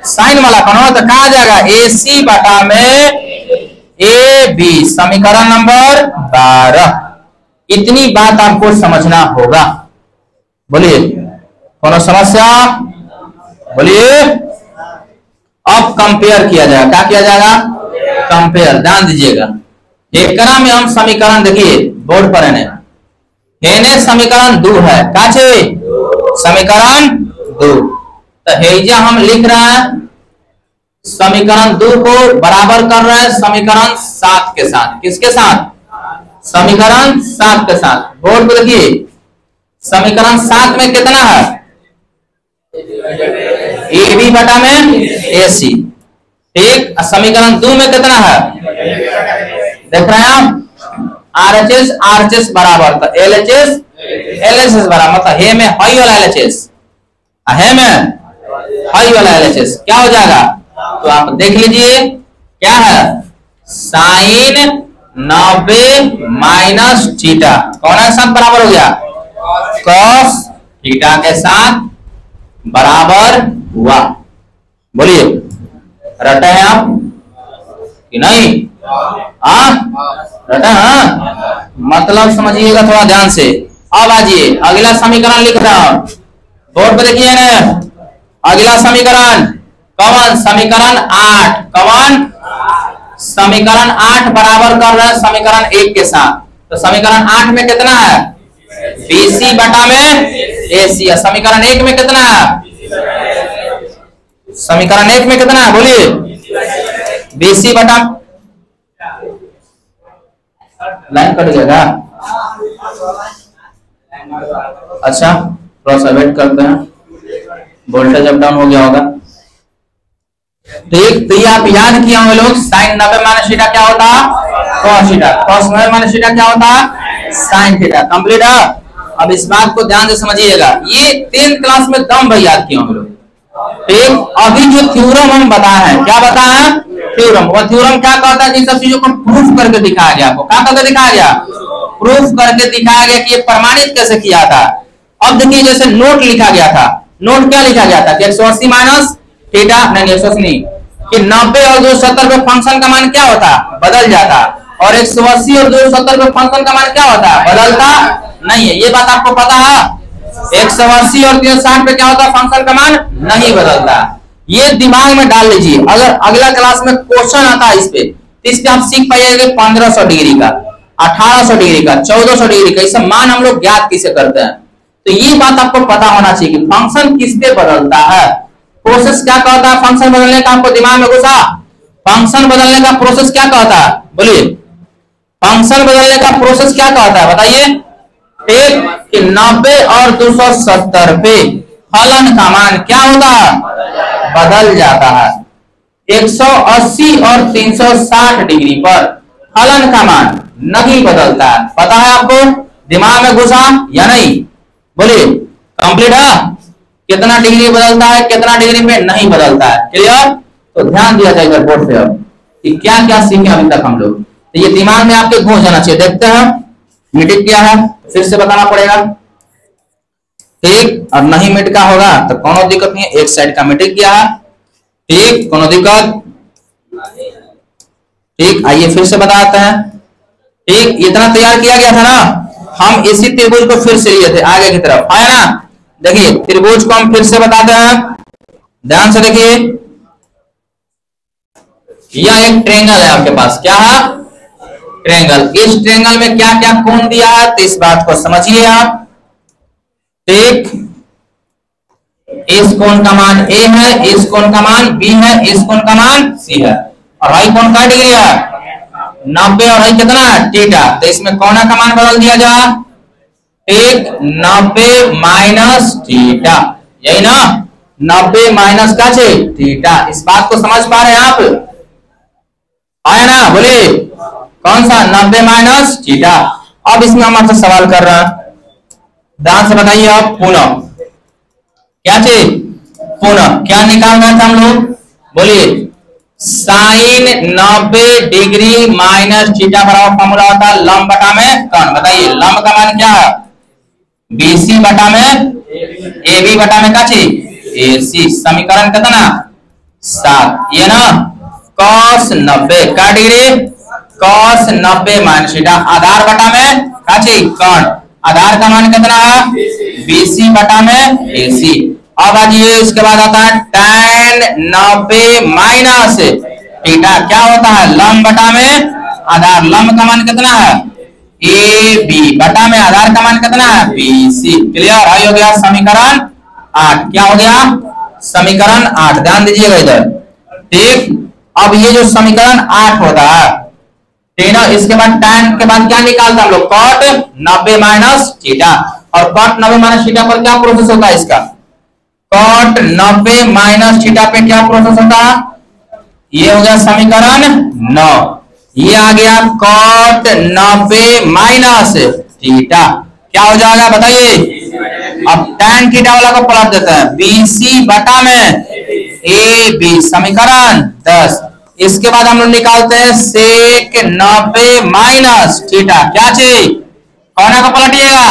[SPEAKER 1] साइन वाला कौन, तो कहा जाएगा AC बटा में AB, समीकरण नंबर 12। इतनी बात आपको समझना होगा। बोलिए कौन समस्या? बोलिए। अब कंपेयर किया जाएगा, क्या किया जाएगा? कंपेयर। ध्यान दीजिएगा, एकरा में हम समीकरण देखिए बोर्ड पर है समीकरण 2 है, काचे समीकरण 2, तो हेजा हम लिख रहे हैं समीकरण 2 को बराबर कर रहे हैं समीकरण 7 के साथ। किसके साथ? समीकरण 7 के साथ। बोर्ड पर देखिए, समीकरण 7 में कितना है? AB बटा में AC, ठीक। समीकरण 2 में कितना है? देख रहे हैं आप, RHS RHS बराबर, तो LHS LHS बराबर, मतलब हे में हाई वाला LHS, हे में हाई वाला LHS क्या हो जाएगा? तो आप देख लीजिए क्या है, साइन 90 माइनस थीटा, कौन के साथ बराबर हो गया? कॉस थीटा के साथ बराबर हुआ। बोलिए रटे हैं आप कि नहीं? रटे हैं, मतलब समझिएगा थोड़ा ध्यान से। अब आइए अगला समीकरण लिख रहा हूं, बोर्ड पर देखिए ना, अगला समीकरण कौन? समीकरण 8, कौन? समीकरण 8 बराबर कर रहे हैं समीकरण 1 के साथ, तो समीकरण 8 में कितना है? BC बटा में AC। समीकरण 1 में कितना है? समीकरण 1 में कितना है? बोलिए BC बटा, लाइन कट जाएगा, अच्छा थोड़ा सा वेट करते हैं, वोल्टेज अप डाउन हो गया होगा, ठीक। तो ये आप याद किया होंगे लोग, साइन 90 माइनस थीटा क्या होता है? cos theta, cos 90 minus theta क्या होता है? Sine theta. कंप्लीट है। अब इस बात को ध्यान से समझिएगा, ये 10th क्लास में दम भाई याद किया होंगे लोग, ठीक। अभी जो थ्योरम हम बताए हैं, क्या बताया है? थ्योरम। वो थ्योरम क्या कहता है? जिन सब चीजों को प्रूफ करके दिखाया गया, आपको क्या करके दिखाया गया? प्रूफ करके दिखाया गया कि ये प्रमाणित कैसे किया था। अब देखिए जैसे नोट लिखा गया था, नोट क्या लिखा गया था कि 180 माइनस थीटा, नहीं 180 नहीं, कि 90 और 270 पे फंक्शन का मान क्या होता? बदल जाता। और 180 और 270 पे फंक्शन का मान क्या होता? बदलता नहीं है। ये बात आपको पता है? 180 और 360 पे क्या होता? फंक्शन का मान नहीं बदलता। ये दिमाग में डाल लीजिए, अगर अगला क्लास में क्वेश्चन आता है इस पे, तो इस पे आप सीख पाइएगा 1500 डिग्री का, 1800 डिग्री का, 1400 डिग्री का, ये सब मान हम लोग ज्ञात किसे करते हैं। तो ये बात आपको पता होना चाहिए कि फंक्शन किस पे बदलता है, प्रोसेस क्या कहता है फंक्शन बदलने का। आपको दिमाग में घुसा, फंक्शन बदलने का प्रोसेस क्या कहता है? बोलिए फंक्शन बदलने का प्रोसेस क्या कहता है? बताइए। एक कि 90 और 270 पे फलन का मान क्या होता है? बदल जाता है। 180 और 360 डिग्री पर फलन का मान नहीं बदलता है। पता है आपको? दिमाग में घुसा या नहीं? बोलिए कंप्लीट है। कितना डिग्री बदलता है, कितना डिग्री पे नहीं बदलता है, क्लियर? तो ध्यान दिया जाएगा बोर्ड पे अब कि क्या क्या सीखे अभी तक हम लोग, तो ये दिमाग में आपके घुस जाना चाहिए। देखते हैं मीटिंग क्या है, फिर से बताना पड़ेगा, ठीक। और नहीं मिट का होगा तो कोनो दिक्कत नहीं है, एक साइड का मीटिंग किया है, ठीक, कोनो दिक्कत, ठीक। आइए फिर से बताते हैं, ठीक। इतना तैयार किया गया था ना, हम इसी त्रिभुज को फिर से लिए थे आगे की तरफ, है ना। देखिए त्रिभुज को हम फिर से बताते हैं, ध्यान से देखिए। यह एक ट्रेंगल है आपके पास, क्या है? ट्रेंगल। इस ट्रेंगल में क्या क्या कोण दिया है, तो इस बात को समझिए आप, ठीक। इस कोण का मान ए है, इस कोण का मान बी है, इस कोण का मान सी है, और हाई कोण का डिग्री है 90 और हाई कितना है थीटा। तो इसमें कोणा का मान बदल दिया जा, ठीक 90 माइनस थीटा, यही ना 90 माइनस का थीटा। इस बात को समझ पा रहे हैं आप, आया ना, बोले कौन सा 90 माइनस थीटा। अब इसमें हम आपसे सवाल कर रहे हैं, ध्यान से बताइए आप, पुनः क्या चीज, पुनः क्या निकालना था हम लोग, बोलिए साइन 90 डिग्री माइनस थीटा बराबर फॉर्मूला होता है लंब बटा में कौन, बताइए लंब का मान क्या है, बीसी बटा में एबी बटा में क्या चीज एसी। समीकरण कितना 7, ये ना cos 90 का डिग्री cos 90 माइनस थीटा, आधार बटा में क्या चीज कौन, आधार का मान कितना है बीसी बटा में एसी। अब आइए इसके बाद आता है tan 90 माइनस थीटा, क्या होता है लंब बटा में आधार, लंब का मान कितना है ए बी बटा में आधार का मान कितना है बीसी। क्लियर, आई हो गया समीकरण 8, क्या हो गया समीकरण 8, ध्यान दीजिएगा इधर, ठीक। अब ये जो समीकरण 8 होता है, ठीक ना, इसके बाद tan के बाद क्या निकालते हम लोग cot 90 माइनस थीटा, और cot 90 माइनस थीटा पर क्या प्रोसेस होता है इसका, cot 90 माइनस थीटा पे क्या प्रोसेस होता है, ये हो गया समीकरण 9, ये आ गया cot 90 माइनस थीटा, क्या हो जाएगा बताइए। अब tan थीटा वाला को पलट देते हैं, बीसी बटा में ए बी, समीकरण 10। इसके बाद हम लोग निकालते हैं sec 90 माइनस थीटा, क्या चीज कौन का पलटिएगा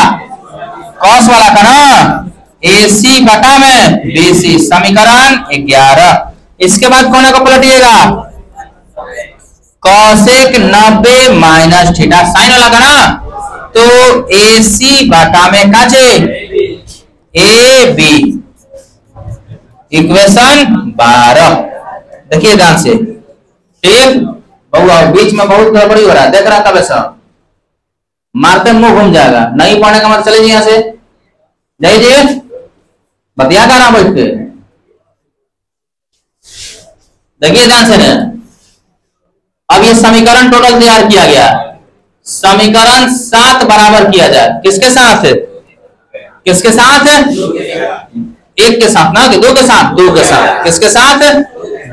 [SPEAKER 1] cos वाला का ना, AC बटा में BC, समीकरण 11। इसके बाद कौन को पलटिएगा cosec 90 माइनस थीटा, साइन वाला का ना, तो AC बटा में का AB, इक्वेशन 12। देखिए ध्यान से, ठीक बहुआ बीच में बहुत गड़बड़ी हो रहा है, देख रहा था वैसा, मारते मुंह घूम जाएगा, नहीं पढ़ने का मतलब चले जी यहाँ से, जाइए बतिया कर रहा बैठ के, देखिए ध्यान से। अब ये समीकरण टोटल तैयार किया गया, समीकरण 7 बराबर किया जाए किसके साथ, किसके साथ, एक के साथ ना कि दो के साथ, दो के साथ, किसके साथ,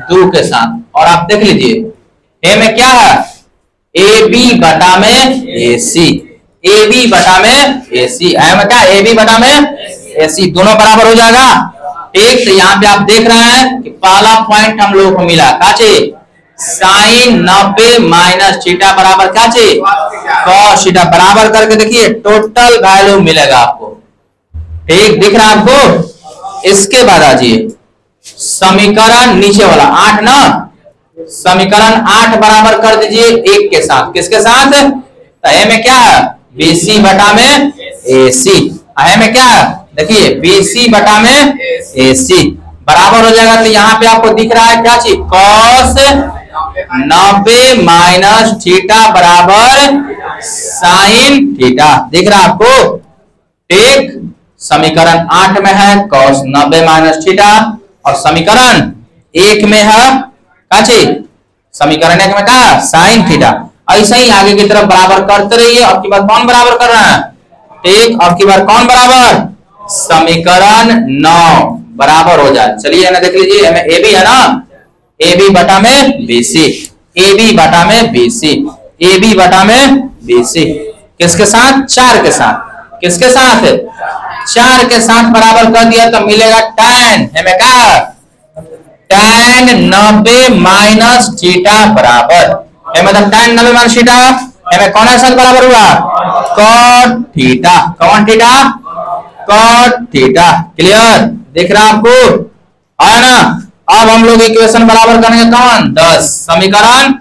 [SPEAKER 1] दो के साथ। और आप देख लीजिए ए में क्या है ए बी बटा में ए सी, ए बी बटा में ए सी, में क्या ए बी बटा में ए सी, दोनों बराबर हो जाएगा, ठीक। तो यहाँ पे आप देख रहे हैं कि पहला पॉइंट हम लोगों को मिला क्या चाहिए, साइन 90 माइनस थीटा बराबर क्या चाहिए cos थीटा, बराबर करके देखिए टोटल वैल्यू मिलेगा आपको, ठीक दिख रहा है आपको। इसके बाद आ जाइए समीकरण नीचे वाला 8 ना, समीकरण 8 बराबर कर दीजिए एक के साथ, किसके साथ, तो ए में क्या है बीसी बटा में एसी, ए में क्या है देखिए बीसी बटा में एसी बराबर हो जाएगा। तो यहाँ पे आपको दिख रहा है क्या चीज cos 90 माइनस थीटा बराबर साइन थीटा, दिख रहा है आपको, ठीक। समीकरण 8 में है cos 90 माइनस थीटा, और समीकरण 1 में है क्या चीज, समीकरण 1 में क्या साइन थीटा। ऐसे ही आगे की तरफ बराबर करते रहिए। अब की बार कौन बराबर कर रहा है, ठीक, अब की बार कौन बराबर, समीकरण 9 बराबर हो जाए। चलिए ना देख लीजिए, ए बी है ना, ए बी बटा में बीसी, ए बी बटा में बीसी, ए बी बटा में बीसी, किसके साथ, 4 के साथ, किसके साथ, 4 के साथ बराबर कर दिया तो मिलेगा tan, हमें क्या tan 90 माइनस थीटा बराबर, मतलब tan 90 माइनस थीटा हमें कौन सा साथ बराबर हुआ cot थीटा, कौन थीटा cot थीटा। क्लियर दिख रहा आपको, आया ना। अब हम लोग इक्वेशन बराबर करेंगे कौन 10, समीकरण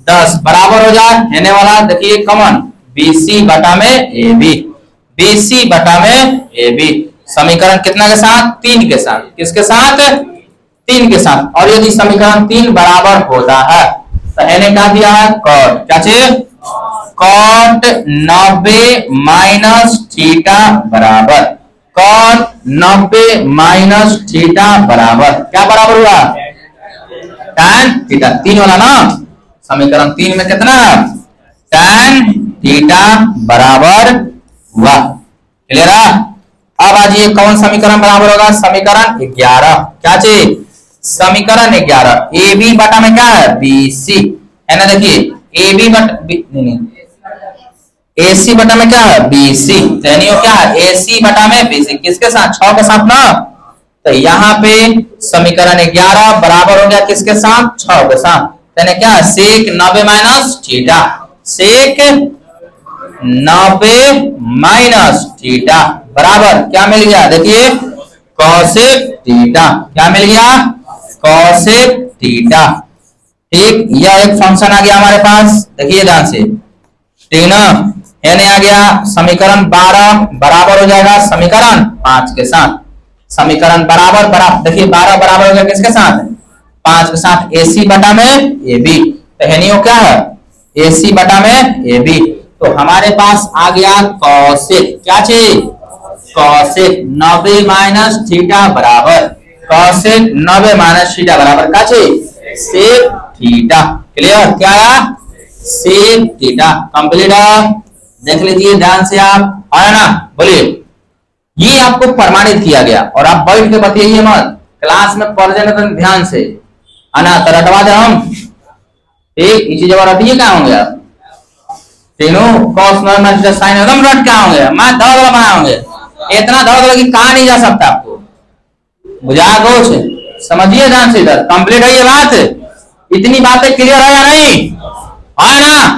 [SPEAKER 1] 10 बराबर हो जाए रहने वाला, देखिए कॉमन BC बटा में AB, BC बटा में AB, समीकरण कितना के साथ, 3 के साथ, किसके साथ, 3 के साथ। और यदि समीकरण 3 बराबर होता है तो मैंने क्या दिया है cot, क्या चाहिए cot 90 माइनस थीटा बराबर, कॉट 90 माइनस थीटा बराबर क्या बराबर हुआ? tan theta. 3 वाला ना, समीकरण 3 में कितना tan थीटा बराबर हुआ। क्लियर है? अब आज ये कौन समीकरण बराबर होगा? समीकरण 11। क्या चीज? समीकरण 11 ए बी बटा में क्या है? बी सी है ना। देखिए ए बी बटा नहीं ए सी बटा में क्या है? B C. क्या है? ए सी बटा में बी सी। किसके साथ? 6 के साथ ना। तो यहाँ पे समीकरण 11 बराबर हो गया किसके साथ? 6 के साथ। यानी क्या? सेक 90 minus theta. Sec 90 minus theta बराबर क्या मिल गया? देखिए कॉसेक थीटा। क्या मिल गया? Cosec theta. ठीक, यह एक फंक्शन आ गया हमारे पास। देखिए ध्यान से, ठीक ना। यानी आ गया समीकरण 12 बराबर हो जाएगा समीकरण 5 के साथ। समीकरण बराबर बराबर देखिए 12 बराबर हो गया किसके साथ? 5 के साथ। ए सी बटा में ए बी। तो क्या है? ए सी बटा में ए बी। तो हमारे पास आ गया कॉसेक। क्या चीज? कॉसेक 90 माइनस थीटा बराबर कॉसेक 90 माइनस थीटा बराबर क्या चीज? Sec theta. क्लियर? क्या है? Sec theta. कंप्लीट है। देख लीजिए ध्यान से आप, है ना। बोलिए, ये आपको प्रमाणित किया गया और आप बैठ के बताइए मत, क्लास में पढ़ जाना तो ध्यान से, है ना। तो रटवा दे हम। ठीक, इसी जगह रटिए क्या होंगे आप तीनों कॉस माइनस साइन एकदम रट क्या होंगे। मैं दौड़ बनाए होंगे, इतना दौड़ कि कहा नहीं जा सकता आपको। बुझा कुछ? समझिए ध्यान से इधर। कंप्लीट है ये बात? इतनी बातें क्लियर है या नहीं? है ना।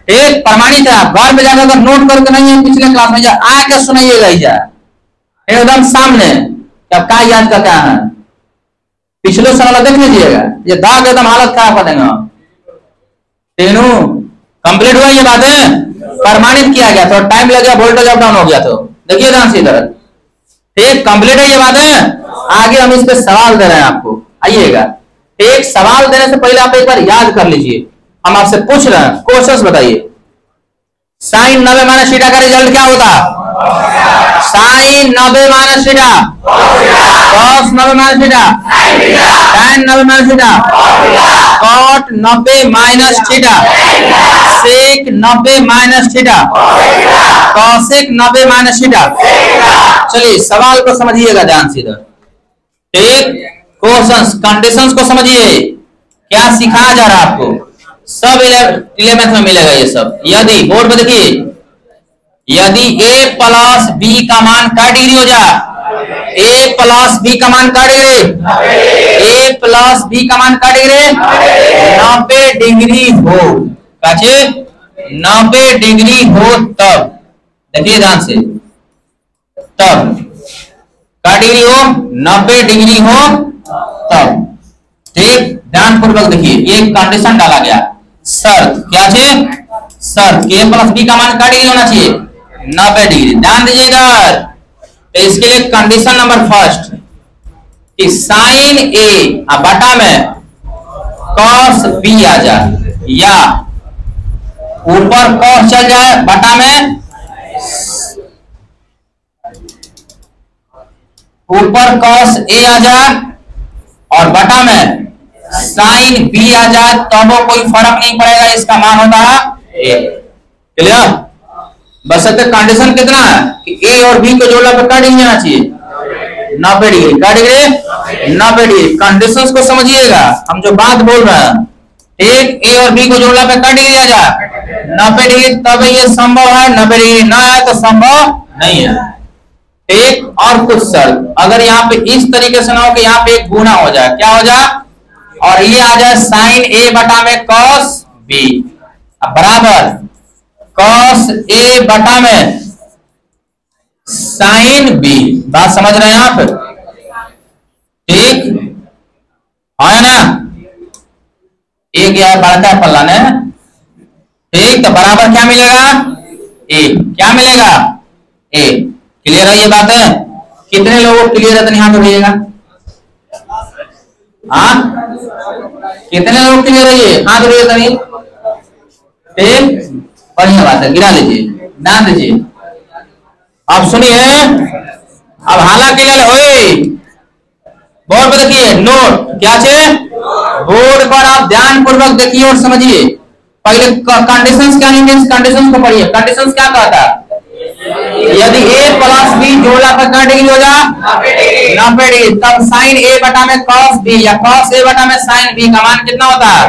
[SPEAKER 1] एक प्रमाणित है। आप घर में जाकर अगर नोट करके नहीं है पिछले क्लास में जा आके सुनाइएगा ही जा एकदम सामने। अब क्या याद का क्या है? पिछले साल देख लीजिएगा, ये दाग एकदम हालत खराब कर देंगे। तीनों कंप्लीट हुआ ये बातें? प्रमाणित किया गया। थोड़ा टाइम लग गया, वोल्टेज अप डाउन हो गया। तो देखिए ध्यान से इधर। ठीक, कंप्लीट है ये बातें। आगे हम इस पे सवाल दे रहे हैं आपको। आइएगा। एक सवाल देने से पहले आप एक बार याद कर लीजिए। हम आपसे पूछ रहे हैं, क्वेश्चन बताइए। साइन 90 माइनस थीटा का रिजल्ट क्या होता? Sine 90 minus theta, cos 90 minus theta, tan 90 minus theta, cot 90 minus theta, sec 90 minus theta, cosec 90 minus theta. चलिए सवाल को समझिएगा ध्यान से इधर। ठीक, क्वेश्चंस कंडीशंस को समझिए। क्या सिखाया जा रहा है आपको? सब 11th में मिलेगा ये सब। यदि बोर्ड पे देखिए, यदि a प्लस b का मान क्या डिग्री हो जाए? a प्लस b का मान क्या डिग्री? a प्लस b का मान क्या डिग्री? 90 डिग्री हो। काचे 90 डिग्री हो तब। देखिए ध्यान से, तब क्या डिग्री हो? 90 डिग्री हो तब। ठीक, ध्यान पूर्वक देखिए, ये कंडीशन डाला गया। शर्त क्या चाहिए? शर्त a प्लस b का मान क्या डिग्री होना चाहिए? 90 डिग्री। ध्यान दीजिएगा। तो इसके लिए कंडीशन नंबर फर्स्ट कि साइन a बटा में कॉस b आ जाए, या ऊपर कॉस चल जाए बटा में ऊपर कॉस a आ जाए और बटा में साइन b आ जाए, तब वो कोई फर्क नहीं पड़ेगा, इसका मान होता है a। क्लियर? बस कंडीशन कितना है कि a और b को जोड़ने पर क्या डिग्री आना चाहिए? 90 डिग्री। क्या डिग्री? 90 डिग्री। कंडीशंस को समझिएगा, हम जो बात बोल रहे हैं। ठीक, a और b को जोड़ने पर क्या डिग्री आ जाए? 90 डिग्री। तब ये संभव है। 90 डिग्री ना है तो संभव नहीं है। ठीक, और कुछ शर्त, अगर यहाँ पे इस तरीके से ना हो कि यहाँ पे एक गुना हो जाए, क्या हो जाए? और ये आ जाए साइन a बटा में कॉस b बराबर कॉस a बटा में साइन b। बात समझ रहे हैं आप? ठीक है ना। एक यह बढ़ता है पल्ला ने। ठीक, तो बराबर क्या मिलेगा? a। क्या मिलेगा? a। क्लियर है ये बात है? कितने लोगों को क्लियर है? तो हाथ उठाइएगा। हाँ, कितने लोग क्लियर है? ये हाथ उठाइएगा। नहीं, ठीक, बढ़िया बात है। गिरा लीजिए, ध्यान दीजिए। आप सुनिए, अब हालांकि ओए बोर्ड पर देखिए, नोट क्या है, बोर्ड पर आप ध्यान पूर्वक देखिए और समझिए। पहले कंडीशंस क्या लेंगे, कंडीशंस को पढ़िए। कंडीशंस क्या कहता है, यदि a प्लस b जोड़ा पर कितना डिग्री होगा, 90 डिग्री, तब साइन a बटा में cos b या cos a बटा में साइन b का मान कितना होता है,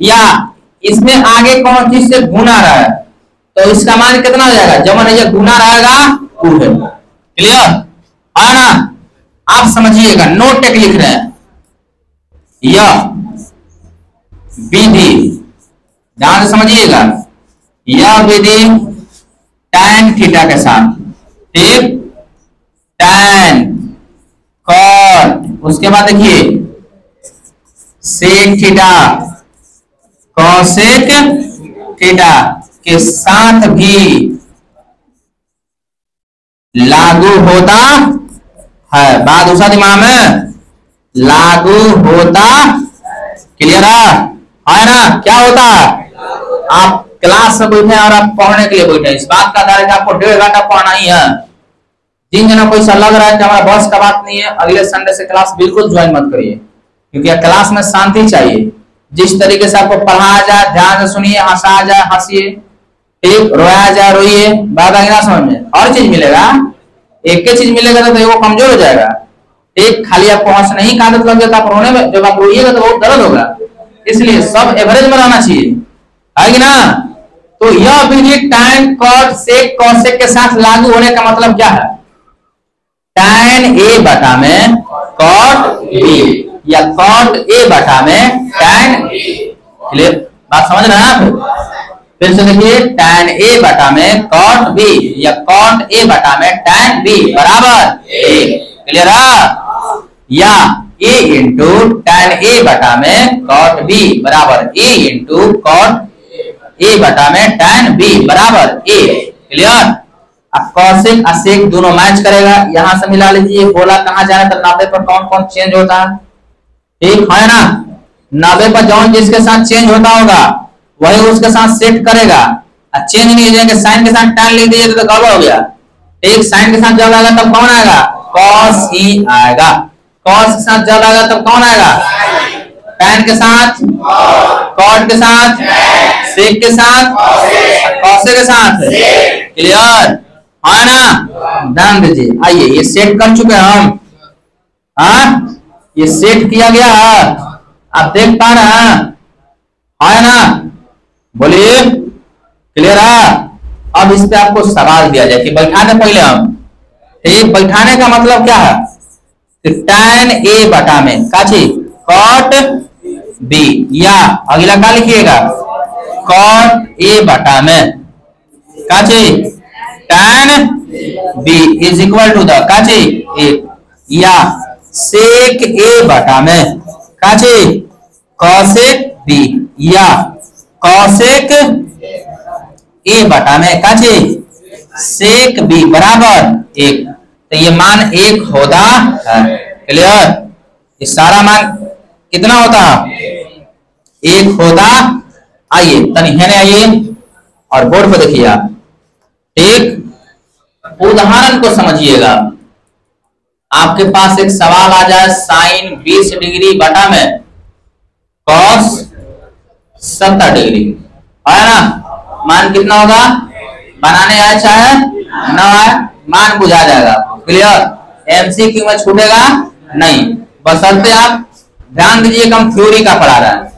[SPEAKER 1] या इसमें आगे कौन चीज से गुना रहा है तो इसका मान कितना हो जाएगा, जब ये गुना रहेगा वो है। क्लियर है ना? आप समझिएगा, नोट टेक लिख रहे हैं, यह विधि ध्यान से समझिएगा, यह विधि tan थीटा के साथ, ठीक, tan cot, उसके बाद देखिए sec थीटा cosec थीटा के साथ भी लागू होता है। बात दूसरा दिमाग में लागू होता, क्लियर है ना? क्या होता, आप क्लास में बैठे और आप पढ़ने के लिए बैठे, इस बात का आधार है कि आपको 1.5 घंटा पढ़ना ही है। जिन जनों को ऐसा लग रहा है कि हमारा बस का बात नहीं है, अगले संडे से क्लास बिल्कुल ज्वाइन मत करिए, क्योंकि क्लास में शांति चाहिए। जिस तरीके से आपको पढ़ाया जाए ध्यान से सुनिए, हंसाया जाए हंसिए, ठीक, रोया जाए रोइए, बात आगे ना समझ में। और चीज मिलेगा, एक ही चीज मिलेगा तो वो कमजोर हो जाएगा। एक खाली आपको हंसने ही का आदत लग जाता, आप रोने में जब आप रोइएगा तो बहुत दर्द होगा, इसलिए सब एवरेज में रहना चाहिए, है कि ना? तो यह विधि tan cot sec cosec के साथ लागू होने का मतलब क्या है, tan a बटा में cot b या cot a बटा में tan b। क्लियर बात समझ रहे हैं आप? फिर से देखिए, tan a बटा में cot b या cot a बटा में tan b बराबर a। क्लियर है? या a इंटू tan a बटा में cot b बराबर a इंटू cot a बटा में tan b बराबर a। क्लियर? अब cosec और sec दोनों मैच करेगा, यहां से मिला लीजिए। बोला कहां जाना तो 90 पर कौन कौन चेंज होता है, ठीक है ना? 90 पर जौन जिसके साथ चेंज होता होगा वही उसके साथ सेट करेगा। चेंज नहीं हो जाएगा, साइन के साथ tan लिख दीजिए तो गड़बड़ हो गया। एक साइन के साथ जब आएगा तब कौन आएगा, cos ही आएगा। cos के साथ जब आएगा तब कौन आएगा, tan के साथ, cot के साथ, sec के साथ, cos के साथ। क्लियर है ना? ध्यान दीजिए। आइए ये सेट कर चुके हैं हम, हाँ ये सेट किया गया है, आप देख पा रहे हैं, है ना? बोलिए क्लियर है? अब इस पे आपको सवाल दिया जाए कि बैठाने पहले हम, ठीक, बैठाने का मतलब क्या है, tan a बटा में काची cot b, या अगला क्या लिखिएगा, cot a बटा में काची tan b is equal to the काची a, या sec a बटा में काची cosec b या cosec a बटा में काची sec b बराबर 1। तो ये मान 1 होता है। क्लियर? ये सारा मान कितना होता है, 1 होता। आइए तनी हेने आइए और बोर्ड पर देखिए आप, ठीक, उदाहरण को समझिएगा। आपके पास एक सवाल आ जाए, साइन 20 डिग्री बटा में cos 70 डिग्री, है ना? मान कितना होगा, बनाने आए चाहे न आए मान बुझा जाएगा। क्लियर? एमसीक्यू में छूटेगा नहीं, बशर्ते आप ध्यान दीजिए हम थ्योरी का पढ़ा रहा है।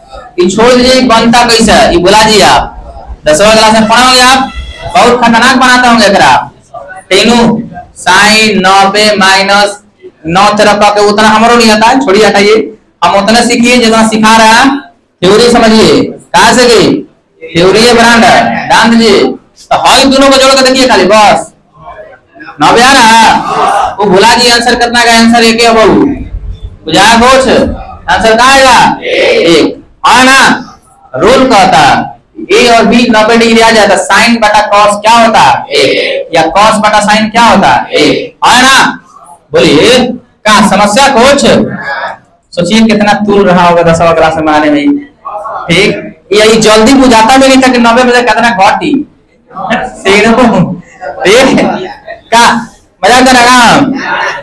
[SPEAKER 1] छोड़ दीजिए बनता कैसे है, ये बुला जी आप 10वां क्लास में पढ़ोगे, आप बहुत खतरनाक बनाते होंगे। अगर आप टेनु साइन 90 माइनस 9 तरह का उतना हमारो नहीं आता है, छोड़िए हटाइए, हम उतना सीखिए जितना सिखा रहा है। थ्योरी समझिए, कहां से गई थ्योरी है, ब्रांड है, ध्यान दीजिए। तो हॉल दोनों को जोड़ कर देखिए खाली, बस 90 आ रहा है, वो भुला जी आंसर कितना का, आंसर एक है बहू बुझा कुछ, आंसर कहाँ आएगा 1, है ना? रूल कहता है ए और बी 90 डिग्री आ जाता है, साइन बटा कॉस क्या होता है 1, या कॉस बटा साइन क्या होता है 1, है ना? बोलिए कहा समस्या कुछ, सोचिए कितना तूल रहा होगा 10वां क्लास में आने में, ठीक। यही जल्दी बुझाता भी नहीं था कि 90 बजे कितना घटी का हो जाता ना काम।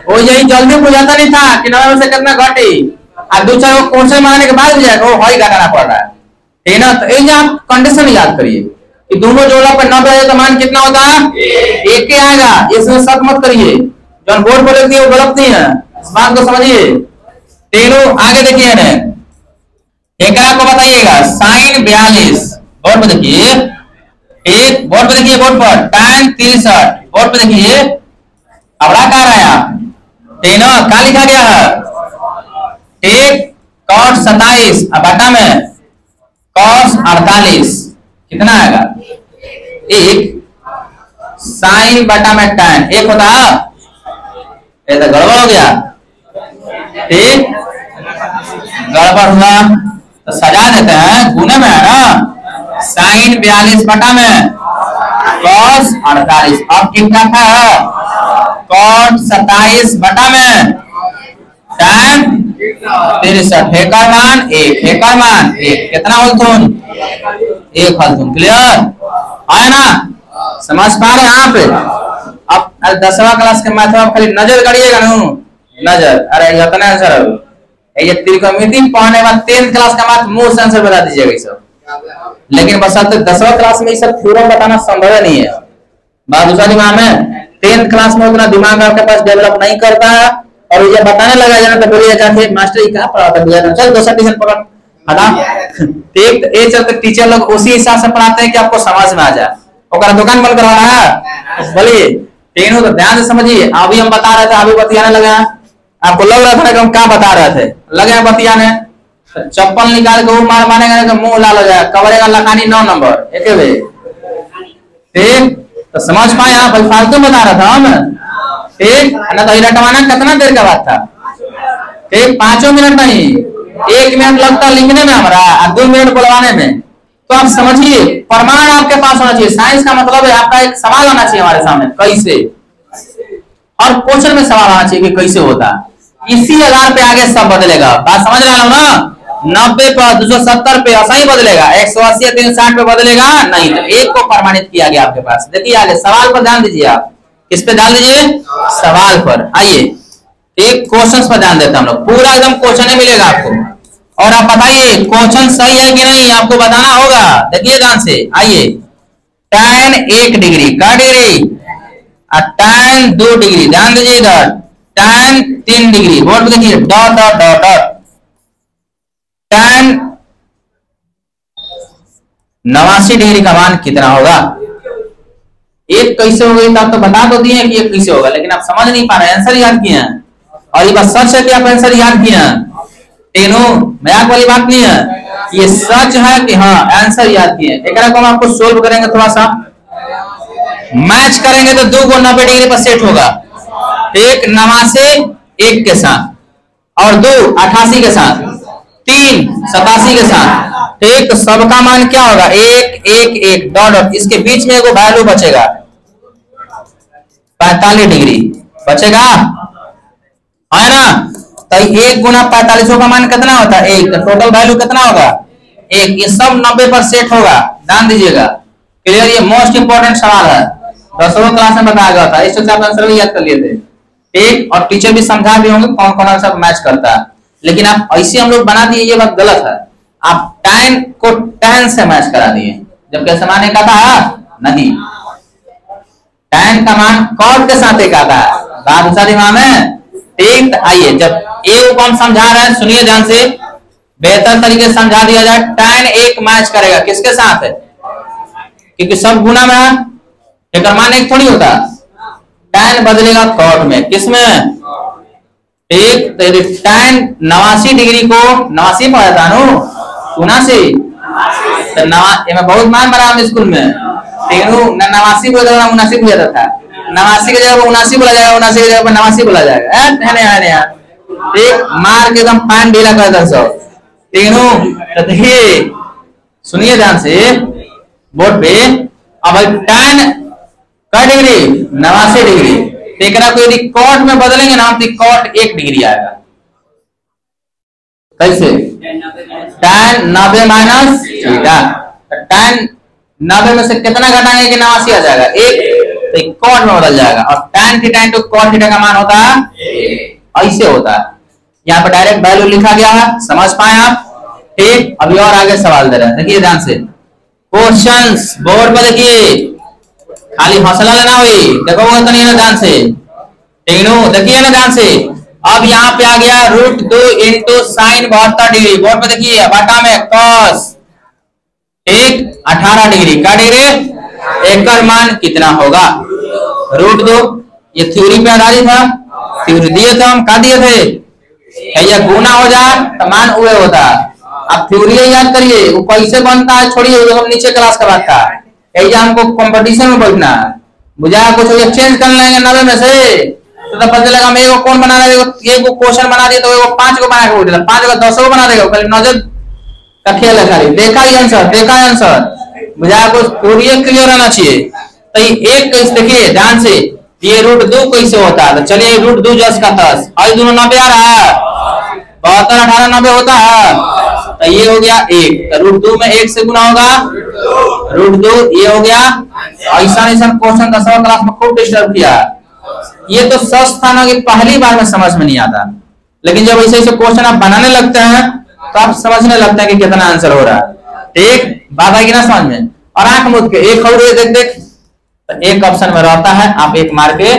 [SPEAKER 1] वो यही जल्दी बुझाता नहीं था कि 90 में से कितना घटी, और दो चार क्वेश्चन मारने के बाद बुझाएगा वो हई घटाना पड़ रहा है, ठीक ना। तो ये आप कंडीशन याद करिए कि दोनों जोड़ा पर 90 है तो मान कितना होता है, एक ही आएगा। इसमें शक मत करिए, जो बोर्ड पर लिख दिए वो गलत नहीं है, इस बात को समझिए। तीनों आगे देखिए ना, एक आपको बताइएगा साइन 42, बोर्ड पर देखिए, एक बोर्ड पे देखिए, बोर्ड पर tan 63, बोर्ड पे देखिए अबड़ा कह रहा है आप तीनों क्या लिखा गया है, एक cos 27 अब बटा में cos 48 कितना आएगा, एक साइन बटा में tan एक होता है, ये तो गड़बड़ हो गया, ठीक गड़बड़ हुआ तो सजा देते हैं, गुने में है ना, साइन 42 बटा में cos 48, अब कितना था cos 27 बटा में tan 63, हेकर मान एक, हेकर मान एक, कितना हलथुन एक हलथुन, क्लियर है ना, समझ पा रहे हैं आप। अब 10वां क्लास के मैथ में खाली नजर गड़िएगा ना, नजर, अरे इतना आंसर है ये त्रिकोणमिति पढ़ने बाद 10th क्लास का मैथ मुंह से आंसर बता दीजिएगा ये सब, लेकिन बस अब 10वां क्लास में ये सब थ्योरम बताना संभव नहीं है। बात दूसरा दिमाग में 10th क्लास में उतना दिमाग आपके पास डेवलप नहीं करता है, और ये बताने लगा जाना तो बोलिए जाके मास्टर ये क्या पढ़ाता है, चल दूसरा ट्यूशन पढ़ा हटा, ठीक ये चलते टीचर लोग उसी हिसाब से पढ़ाते हैं कि आपको समझ में आ जाए, और दुकान बंद करवा रहा है, बोलिए तीनों तो ध्यान से समझिए। अभी हम बता रहे थे, अभी बतियाने लगे, आपको लग रहा था कि हम क्या बता रहे थे, लगे बतियाने, चप्पल निकाल के वो मार मारेगा तो मुंह लाल हो जाएगा, कवरेगा लखानी 9 नंबर एक वे, ठीक तो समझ पाए आप, फालतू बता रहा था हम, ठीक ना। तो रटवाना कितना देर का बात था, ठीक 5 मिनट नहीं, 1 मिनट लगता लिखने में हमारा और 2 मिनट बुलवाने में। तो आप समझिए प्रमाण आपके पास होना चाहिए। साइंस का मतलब है आपका एक सवाल आना चाहिए हमारे सामने कैसे, और क्वेश्चन में सवाल आना चाहिए कि कैसे होता, इसी आधार पे आगे सब बदलेगा। बात समझ रहे हो ना, 90 पर 270 पे ऐसा ही बदलेगा, 180 360 पे बदलेगा नहीं। तो एक को प्रमाणित किया गया आपके पास। देखिए आगे सवाल पर ध्यान दीजिए, आप किस पे ध्यान दीजिए, सवाल पर। आइए एक क्वेश्चन पर ध्यान देते हम लोग, पूरा एकदम क्वेश्चन ही मिलेगा आपको, और आप बताइए क्वेश्चन सही है कि नहीं, आपको बताना होगा। देखिए ध्यान से, आइए tan 1 डिग्री का डिग्री और tan 2 डिग्री, ध्यान दीजिए इधर tan 3 डिग्री, बोर्ड पे देखिए dot dot dot dot, tan 89 degree का मान कितना होगा। एक कैसे हो गई, तो बता तो दिए कि एक कैसे होगा, लेकिन आप समझ नहीं पा रहे, आंसर याद किए हैं, और ये बात सच है कि आप आंसर याद किए हैं, तीनों मजाक वाली बात नहीं है, ये सच है कि हाँ आंसर याद किए। एक हम आपको सोल्व करेंगे, थोड़ा सा मैच करेंगे तो 2 को 90 डिग्री पर सेट होगा, एक 89 1 के साथ और 2 88 के साथ, 3 87 के साथ, ठीक तो सबका मान क्या होगा 1 1 1 डॉट डॉट, इसके बीच में एगो वैल्यू बचेगा 45 डिग्री बचेगा, है ना। तो 1 गुना 45 का मान कितना होता है 1, तो टोटल वैल्यू कितना होगा 1, ये सब 90 पर सेट होगा, ध्यान दीजिएगा, क्लियर। ये मोस्ट इंपोर्टेंट सवाल है, 10वीं क्लास में बताया गया था, इस वक्त आप आंसर भी याद कर लिए थे, ठीक, और टीचर भी समझा भी होंगे कौन कौन सा मैच करता है। लेकिन आप ऐसे हम लोग बना दिए, ये बात गलत है, आप tan को tan से मैच करा दिए, जबकि ऐसा माने का था नहीं, tan का मान cot के साथ एक आता है, बात सारी मान है, ठीक। आइए जब ए को हम समझा रहे हैं, सुनिए ध्यान से, बेहतर तरीके से समझा दिया जाए। tan 1 मैच करेगा किसके साथ है, क्योंकि सब गुना में है, एक मान एक थोड़ी होता, tan बदलेगा cot में, किसमें, ठीक। तो tan 89 डिग्री को 89 पढ़ा था नो, 79 तो मैं बहुत मान बना हम स्कूल में, ठीक है, 89 बोला जाएगा 79 बोला जाता था, 89 की जगह 79 बोला जाएगा, 79 की जगह 89 बोला जाएगा, है यार, ठीक, मार के एकदम पान ढीला कर दे सब, ठीक है। तो देखिए सुनिए ध्यान से बोर्ड पे, अब tan का डिग्री 89 डिग्री, देख रहा कोई cot में बदलेंगे ना तो cot 1 डिग्री आएगा, कैसे tan 90 माइनस थीटा, tan 90 में से कितना घटाएंगे कि 89 आ जाएगा 1, तो कॉट में बदल जाएगा। और tan theta into cot theta का मान होता है ऐसे होता है। यहाँ पे डायरेक्ट वैल्यू लिखा गया है, समझ पाए आप? ठीक, अभी और आगे सवाल दे रहे हैं, देखिए ध्यान से क्वेश्चंस बोर्ड पर देखिए, खाली हौसला लेना हुई, देखो वो तो नहीं है ध्यान से, ठीक नो, देखिए ना ध्यान से। अब यहाँ पे आ गया √2 इंटू साइन 72 डिग्री, बोर्ड पे देखिए बाटा में cos, ठीक 18 डिग्री का डिग्री, एक मान कितना होगा √2। ये थ्योरी पे आधारित था, थ्योरी दिए थे हम, क्या दिए थे, ये गुना हो जाए तो मान उए होता। अब थ्योरी याद करिए, वो कैसे बनता है छोड़िए, वो हम नीचे क्लास का बात था, हमको कंपटीशन में बैठना है, बुझा कुछ एक्सचेंज कर लेंगे 90 में से, तो पता चलेगा हम एगो कौन बना रहे, एक क्वेश्चन बना दिए तो एगो 5 को बना के बोल देगा, 5 को 10 को बना देगा, खाली नजर का खेल है, खाली देखा ही आंसर, बुझा कुछ थ्योरी क्लियर रहना चाहिए। तो ये एक कैसे देखिए ध्यान से, ये √2 कैसे होता है, तो चलिए √2 10 का 10 और दोनों 90 आ रहा है, 72 18 90 होता है, तो ये हो गया 1, तो √2 में 1 से गुना होगा √2, ये हो गया। ऐसा क्वेश्चन 10वीं क्लास में खूब डिस्टर्ब किया, ये तो सच था ना कि पहली बार में समझ में नहीं आता, लेकिन जब ऐसे ऐसे क्वेश्चन आप बनाने लगते हैं तो आप समझने लगते हैं कि कितना आंसर हो रहा है, ठीक बात आएगी ना समझ में। और आंख मूंद के एक और देख तो एक ऑप्शन में रहता है, आप एक मार के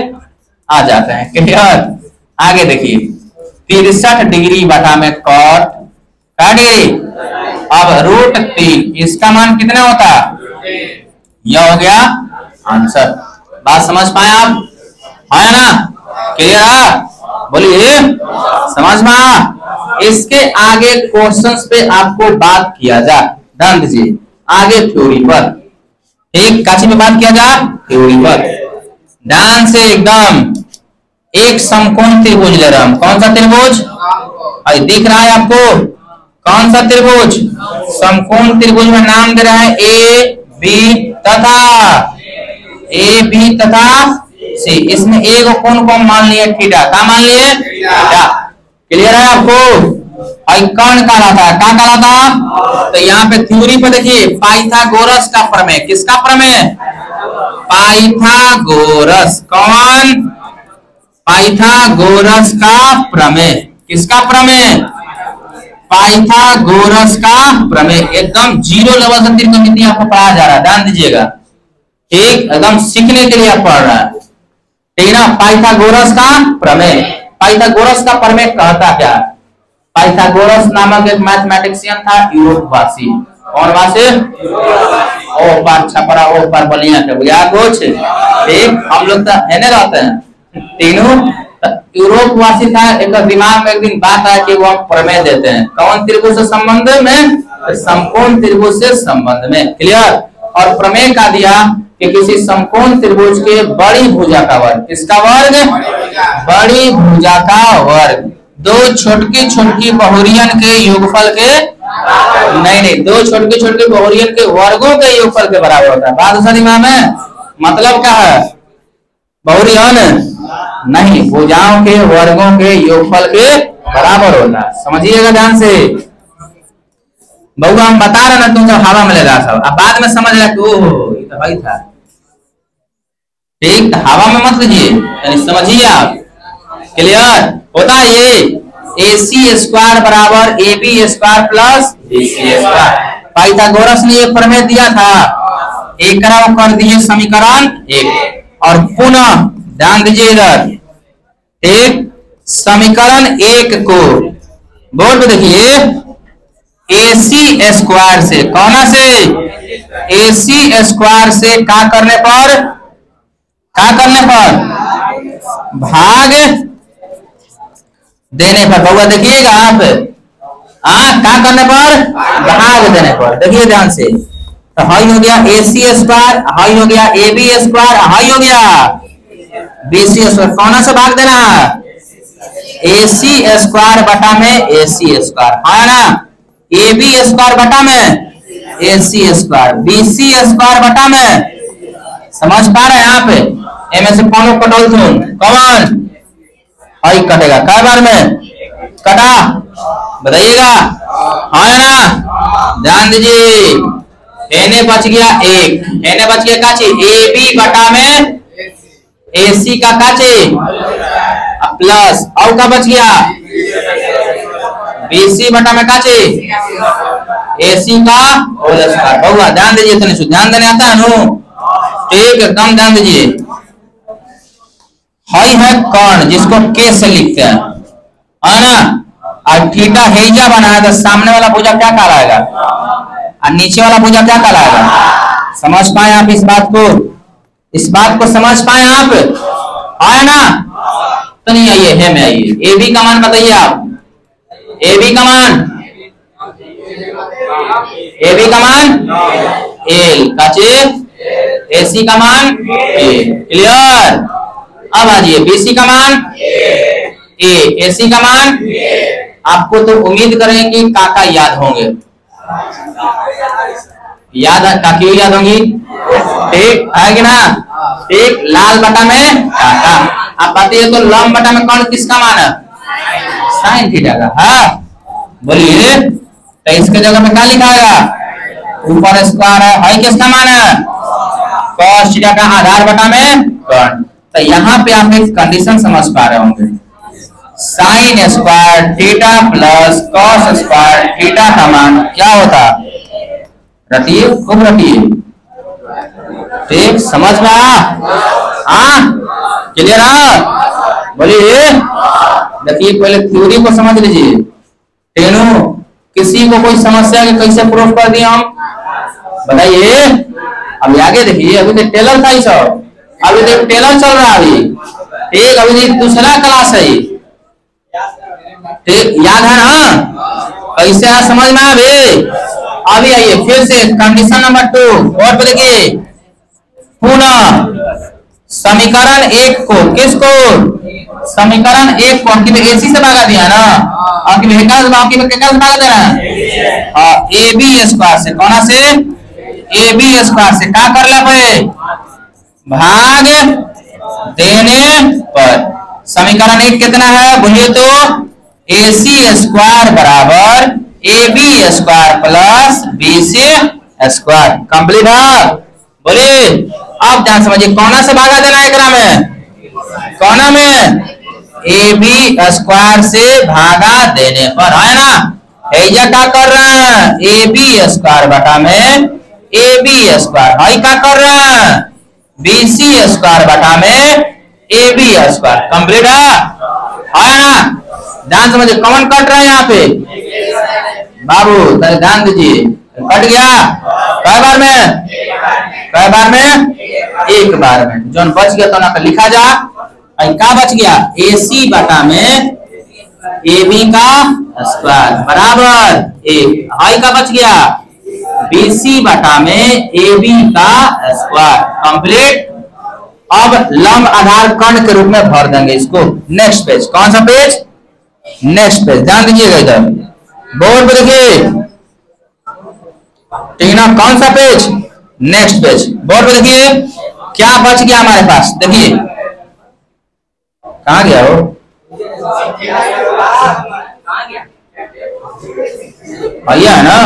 [SPEAKER 1] आ जाते हैं, क्लियर। आगे देखिए 63 डिग्री बटा में cot का डिग्री, अब √3 इसका मान कितना होता है, यह हो गया आंसर। बात समझ पाए आप, है ना, क्लियर है, बोलिए समझ में। इसके आगे क्वेश्चंस पे आपको बात किया जा, ध्यान दीजिए आगे थ्योरी पर, एक काची में बात किया जा थ्योरी पर, ध्यान से एकदम। एक समकोण त्रिभुज ले रहा हम, कौन सा त्रिभुज दिख रहा है आपको, कौन सा त्रिभुज, समकोण त्रिभुज में नाम दे रहा है ए बी तथा सी, इसमें एक कौन कौन मान लिए थीटा, का मान लिए थीटा, क्लियर है आपको। कर्ण कहलाता है, क्या कहलाता, तो यहाँ पे थ्योरी पे देखिए पाइथागोरस का प्रमेय, किसका प्रमेय, पाइथागोरस, कौन, पाइथागोरस का प्रमेय, किसका प्रमेय, पाइथागोरस का प्रमेय, एकदम 0 लेवल से त्रिकोणमिति आपको पढ़ाया जा रहा है, ध्यान दीजिएगा, ठीक एकदम सीखने के लिए आप पढ़ रहा है, ठीक ना। पाइथागोरस का प्रमेय, पाइथागोरस का प्रमेय कहता क्या, पाइथागोरस नामक एक मैथमेटिशियन था यूरोपवासी, कौन वासी, ओ पार छपरा ओ पार बलिया के बुझा कुछ, ठीक हम लोग तो एने रहते हैं तीनों, यूरोपवासी था, एक दिमाग में एक दिन बात आया कि वो हम प्रमेय देते हैं, कौन त्रिभुज से संबंध में, समकोण त्रिभुज से संबंध में, क्लियर। और प्रमेय का दिया कि किसी समकोण त्रिभुज के बड़ी भुजा का वर्ग, किसका वर्ग, बड़ी भुजा का वर्ग, दो छोटकी छोटकी बहुरियन के योगफल के, नहीं दो छोटकी छोटकी बहुरियन के वर्गों के योगफल के बराबर होता है। बात समझ में, मतलब क्या है, बहुरियन नहीं, भुजाओं के वर्गों के योगफल के बराबर होता है, समझिएगा ध्यान से। बहु हम बता रहे ना, तुम सब हवा में ले रहा सब, अब बाद में समझ रहा कि ओहो ये तो भाई था, ठीक हवा में मत लीजिए, समझिए आप, क्लियर होता है। ये AC² बराबर AB² प्लस BC², पाइथागोरस ने ये प्रमेय दिया था, एक कर दिए समीकरण 1, और पुनः ध्यान दीजिए इधर, एक समीकरण 1 को बोर्ड पे देखिए AC² से, कौन से, AC² से क्या करने पर, भाग देने पर, बहुआ देखिएगा आप, क्या करने पर, भाग देने पर, देखिए ध्यान से, तो हाई हो गया AC², हाई हो गया AB², हाई हो गया BC², कौन से भाग देना, AC² बटा में AC², है ना, AB² बटा में AC², BC² बटा में, समझ पा रहे हैं यहाँ पे, में से कौन कटोल थून, कौन हाई कटेगा, कई बार में कटा, बताइएगा, है ना, ध्यान दीजिए, एने बच गया 1, एने बच गया काची AB बटा में AC का काचे प्लस और का बच गया BC बटा में काचे AC का होल स्क्वायर। बहुआ ध्यान दीजिए, इतने से ध्यान देने आता है नु, ठीक एकदम ध्यान दीजिए। हाई है कर्ण जिसको K से लिखते हैं, है ना, और थीटा हेजा बना है तो सामने वाला भुजा क्या कहलाएगा और नीचे वाला भुजा क्या कहलाएगा। समझ पाए आप इस बात को, इस बात को समझ पाए आप, आए ना। तो नहीं आइए है में आइए, ए बी का मान बताइए आप, ए बी का मान, ए बी का मान एल काचे, एसी का मान ए, क्लियर। अब आइए बीसी का मान ए, एसी का मान, आपको तो उम्मीद करें कि काका याद होंगे, याद काकी याद होंगी, ठीक है कि ना, ठीक। लाल बटा में काका, आप बताइए तो लंब बटा में कौन किसका मान है, साइन थीटा का, हाँ बोलिए। तो इसके जगह में क्या लिखाएगा, ऊपर स्क्वायर है, हाई किसका मान है, कॉस थीटा का आधार बटा में कर्ण। तो यहाँ पे आप एक कंडीशन समझ पा रहे होंगे, sine square theta plus cos square theta का मान क्या होता, रटिए खूब रटिए, ठीक समझ में आया, हाँ क्लियर है, बोलिए। देखिए पहले थ्योरी को समझ लीजिए, टेनो किसी को कोई समस्या के कैसे प्रूफ कर दिया हम बताइए। अभी आगे देखिए, अभी तो टेलर था ये सब, अभी तो टेलर चल रहा है अभी, ठीक, अभी दूसरा क्लास है, ठीक याद है ना, कैसे है समझ में अभी। अभी आइए फिर से कंडीशन नंबर 2 और पे देखिए, पुनः समीकरण 1 को, किसको, समीकरण 1 को अंकित एसी से भागा दिया ना, अंकित क्या से भागा दे रहा है, ए बी स्क्वायर से, कौन से ए बी स्क्वायर से क्या कर ले पे भाग देने पर। समीकरण 1 कितना है बोलिए तो, AC स्क्वायर बराबर AB square plus BC square, complete है, बोलिए। अब ध्यान समझिए, कौन से भागा देना है एकरा में, कौन में AB स्क्वायर से भागा देने पर, है ना। ऐजा क्या कर रहे हैं, AB स्क्वायर बटा में AB स्क्वायर, हाई क्या कर रहे हैं BC स्क्वायर बटा में AB स्क्वायर, कंप्लीट है ना। ध्यान समझिए, कौन कट रहा है यहाँ पे बाबू, ध्यान दीजिए, कट गया कई बार में, कई बार में, एक बार में, जो बच गया तो ना लिखा जा, क्या बच गया AC बटा में AB का स्क्वायर बराबर 1, हाई का बच गया BC बटा में AB का स्क्वायर, कंप्लीट। अब लंब आधार कर्ण के रूप में भर देंगे इसको। नेक्स्ट पेज, कौन सा पेज, नेक्स्ट पेज, ध्यान दीजिएगा इधर बोर्ड पे देखिए, ठीक है ना, कौन सा पेज, नेक्स्ट पेज, बोर्ड पे देखिए क्या बच गया हमारे पास, देखिए कहां गया हो, भैया है ना,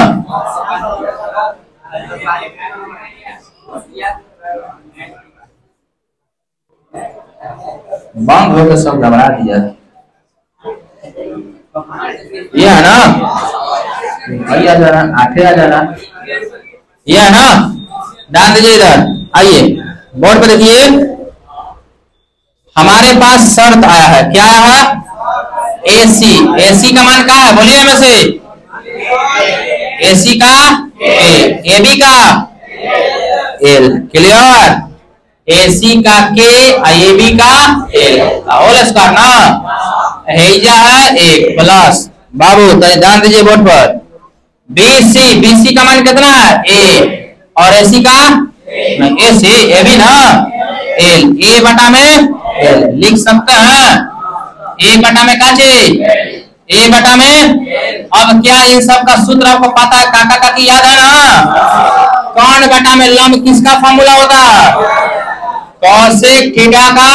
[SPEAKER 1] बंद हो गए सब घबरा दिया, ये है ना भैया, जरा आठे आ जाना, ये है ना, ध्यान दीजिए इधर आइए बोर्ड पे देखिए, हमारे पास शर्त आया है, क्या आया है AC, AC का मान क्या है बोलिए में से, AC का A, AB का L, क्लियर, AC का K, AB का L, होल स्क्वायर ना, हेजा है 1 प्लस, बाबू ध्यान दीजिए बोर्ड पर, BC, BC का मान कितना है A, और AC का AC, AB ना L, A बटा में L लिख सकते हैं, A बटा में काचे, A बटा में, अब क्या इन सब का सूत्र आपको पता है, काका काकी याद है ना, कौन बटा में लंब किसका फॉर्मूला होता, कॉसेक थीटा का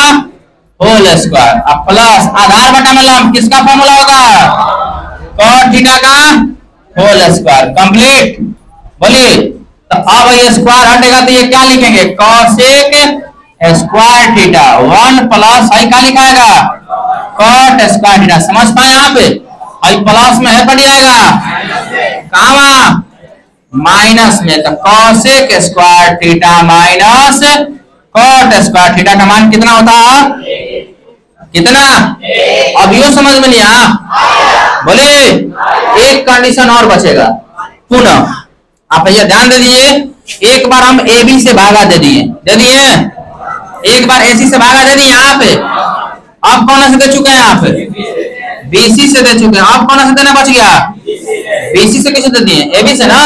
[SPEAKER 1] होल स्क्वायर, अब प्लस आधार बटा में लंब किसका फॉर्मूला होगा, कॉट थीटा का होल स्क्वायर, कंप्लीट, बोलिए। तो अब ये स्क्वायर हटेगा तो ये क्या लिखेंगे, कॉसेक स्क्वायर थीटा 1 प्लस आई क्या लिखाएगा कॉट स्क्वायर थीटा। समझ पाए आप? आई प्लस में है कट जाएगा कहाँ माइनस में, तो cosec square theta minus cot square theta का मान कितना होता है? कितना? अब यो समझ में नहीं आया? बोले एक कंडीशन और बचेगा पुनः, आप भैया ध्यान दे दीजिए। एक बार हम ए बी से भागा दे दिए एक बार एसी से भागा दे दिए आप। अब कौन से दे चुके हैं आप? बीसी से दे चुके हैं। अब कौन से देना बच गया? बीसी से किसे दे दिए? एबी से ना,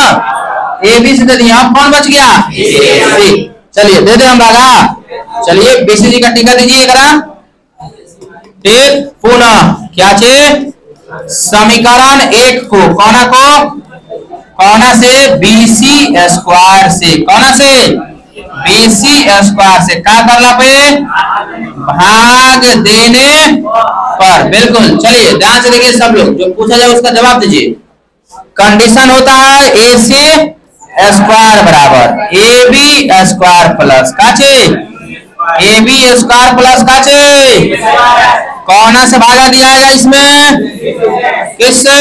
[SPEAKER 1] एबी से दे दिए। अब कौन बच गया? चलिए दे दे हम भागा। चलिए बीसी जी का टीका दीजिए करा। ठीक, पुनः क्या चाहिए? समीकरण 1 को कौना से बीसी स्क्वायर से, कौना से बीसी स्क्वायर से क्या करना पे भाग देने पर। बिल्कुल, चलिए ध्यान से देखिए सब लोग, जो पूछा जाए उसका जवाब दीजिए। कंडीशन होता है ए सी स्क्वायर बराबर ए बी स्क्वायर प्लस काचे ए बी स्क्वायर प्लस काचे कौना से भागा दिया जाएगा इसमें? किससे?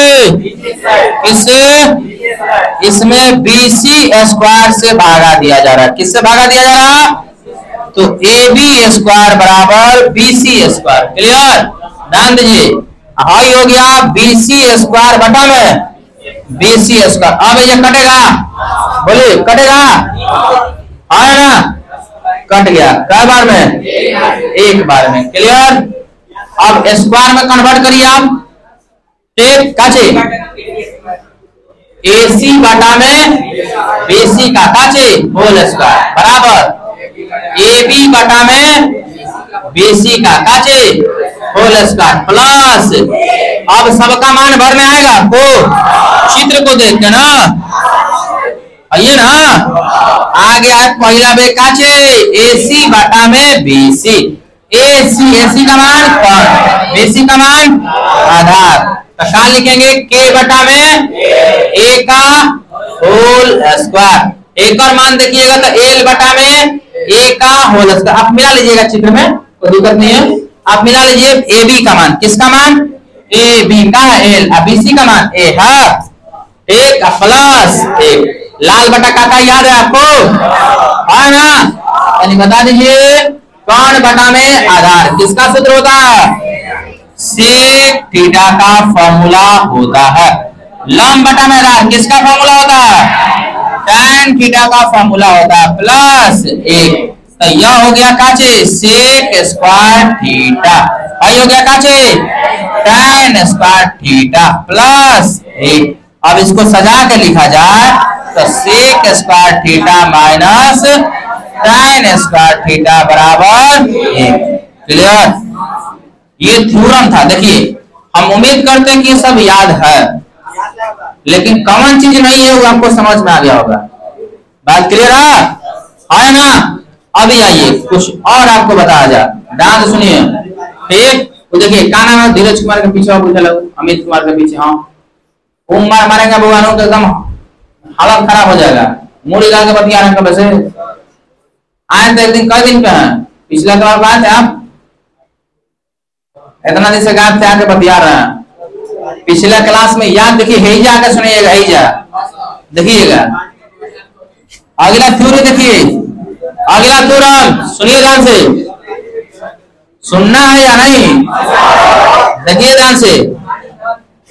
[SPEAKER 1] इसमें बीसी स्क्वायर से भागा दिया जा रहा है। किससे भागा दिया जा रहा? तो ए बी स्क्वायर बराबर बीसी स्क्वायर। क्लियर? ध्यान दीजिए, हाई हो गया बीसी स्क्वायर बटा में बीसी स्क्वायर। अब ये कटेगा, बोलिए कटेगा? आया ना? कट गया कई बार में? एक बार में। क्लियर? अब स्क्वायर में कन्वर्ट करिए आप। ठीक, काचे एसी बटा में बीसी का काचे होल स्क्वायर बराबर ए बी बटा में बीसी का काचे होल स्क्वायर प्लस, अब सबका मान भर में आएगा को चित्र को देख के ना, आइए ना, आ गया पहला बे काचे एसी बटा में बीसी। एसी का मान कौन, बीसी का मान आधार, तो क्या लिखेंगे? के बटा में ए का होल स्क्वायर। एक और मान देखिएगा तो एल बटा में ए का होल स्क्वायर। आप मिला लीजिएगा चित्र में, कोई दिक्कत नहीं है। आप मिला लीजिए ए बी का मान, किसका मान? ए बी का एल, बीसी का मान ए है एक प्लस एक। लाल बटा काका याद है आपको? है ना? यानी बता दीजिए कौन बटा में आधार। किसका सूत्र होता है? सेक थीटा का फॉर्मूला होता है। लंब बटा में आधार किसका फॉर्मूला होता है? टैन थीटा का फॉर्मूला होता है प्लस एक। तो यह हो गया काचे सेक स्क्वायर थीटा, आई हो गया काचे टैन स्क्वायर थीटा प्लस एक। अब इसको सजा के लिखा जाए तो sec square theta minus tan square theta बराबर एक। क्लियर? ये थ्योरम था। देखिए हम उम्मीद करते हैं कि ये सब याद है, लेकिन कॉमन चीज नहीं है, वो आपको समझ में आ गया होगा। बात क्लियर है ना? अभी आइए कुछ और आपको बताया जाए, ध्यान से सुनिए। ठीक, तो देखिए क्या नाम है? धीरज कुमार के पीछे अमित कुमार के पीछे, हाँ उम्र मारेगा भगवानों तो एकदम हालत खराब हो जाएगा। मूड़ी ला के बतिया रहे कब से आए थे? एक दिन कई दिन पे हैं? पिछला बार आए थे आप? इतना दिन से गायब थे, आके बतिया रहे हैं। पिछला क्लास में याद देखिए, हेजा आके सुनिएगा, हेजा देखिएगा। अगला थ्योरी देखिए, अगला थ्योरम सुनिए ध्यान से, सुनना है या नहीं? देखिए ध्यान से।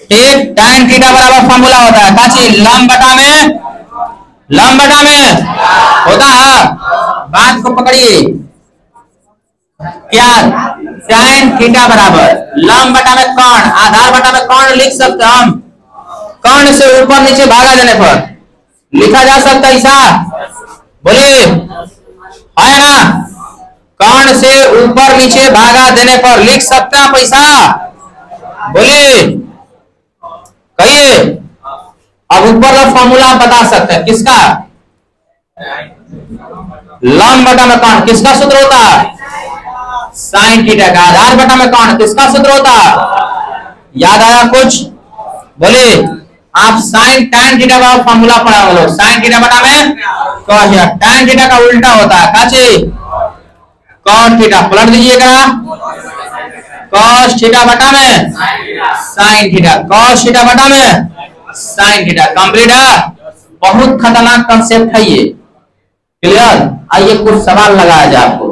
[SPEAKER 1] ठीक, tan थीटा बराबर फॉर्मूला होता है काची लंब बटा में होता है। बात को पकड़िए, क्या tan थीटा बराबर लंब बटा में कौन, आधार बटा में कौन लिख सकते हम? कौन से ऊपर नीचे भागा देने पर लिखा जा सकता है ऐसा? बोलिए, है ना? कौन से ऊपर नीचे भागा देने पर लिख सकते हैं पैसा? बोलिए, कहिए। अब ऊपर का फॉर्मूला आप बता सकते हैं किसका? लंब बटा में कौन, किसका सूत्र होता है? साइन थीटा का। आधार बटा में कौन, किसका सूत्र होता है? याद आया कुछ? बोलिए। आप साइन tan थीटा का फॉर्मूला पढ़ा होगा। साइन थीटा बटा में कौन है? tan थीटा का उल्टा होता है काचे कॉस थीटा, पलट दीजिएगा कॉस थीटा बटा में साइन थीटा, कॉस थीटा बटा में साइन थीटा। कंप्लीट है। बहुत खतरनाक कंसेप्ट है ये, क्लियर। आइए कुछ सवाल लगाया जाए आपको।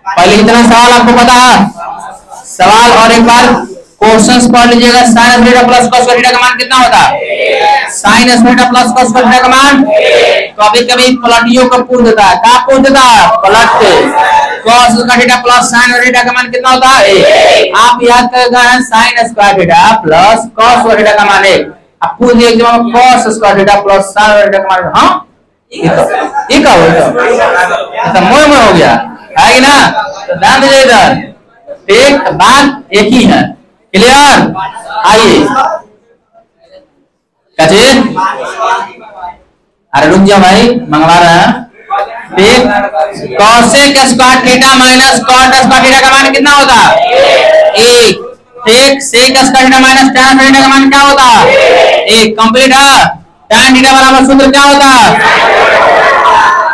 [SPEAKER 1] पहले इतना सवाल आपको पता है, सवाल और एक बार क्वेश्चंस पढ़ लीजिएगा। Sine theta plus cos theta का मान कितना होता है? Sine theta plus cos theta का मान कभी कभी पलटियों को पूछ देता है। क्या पूछ देता है? पलट के। Cos theta plus sine theta का मान कितना होता है? आप याद करेगा sine square theta plus cos theta का मान 1। आप पूछ दिए cos square theta plus sine theta का मान, हाँ ये क्या मोह मोह हो गया है ना। तो ध्यान दीजिए इधर, ठीक बात एक ही है, क्लियर। आइए कहे, अरे रुक जाओ भाई, मंगवा रहे हैं। ठीक, cosec square theta minus cot square theta का मान कितना होता है? 1। ठीक, sec square theta minus tan theta का मान क्या होता है? 1। कंप्लीट है। tan थीटा बराबर सूत्र क्या होता है?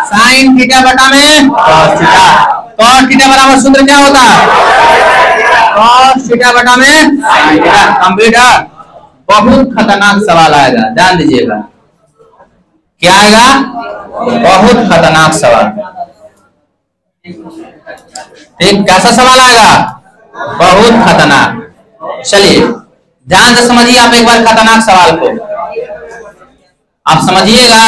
[SPEAKER 1] साइन थीटा बटा में कॉस थीटा। कॉस थीटा बराबर सूत्र क्या होता है? कॉस थीटा बटा में साइन थीटा। कंप्लीट है। बहुत खतरनाक सवाल आएगा, ध्यान दीजिएगा। क्या आएगा? बहुत खतरनाक सवाल। ठीक, कैसा सवाल आएगा? बहुत खतरनाक। चलिए ध्यान से समझिए आप एक बार खतरनाक सवाल को, आप समझिएगा।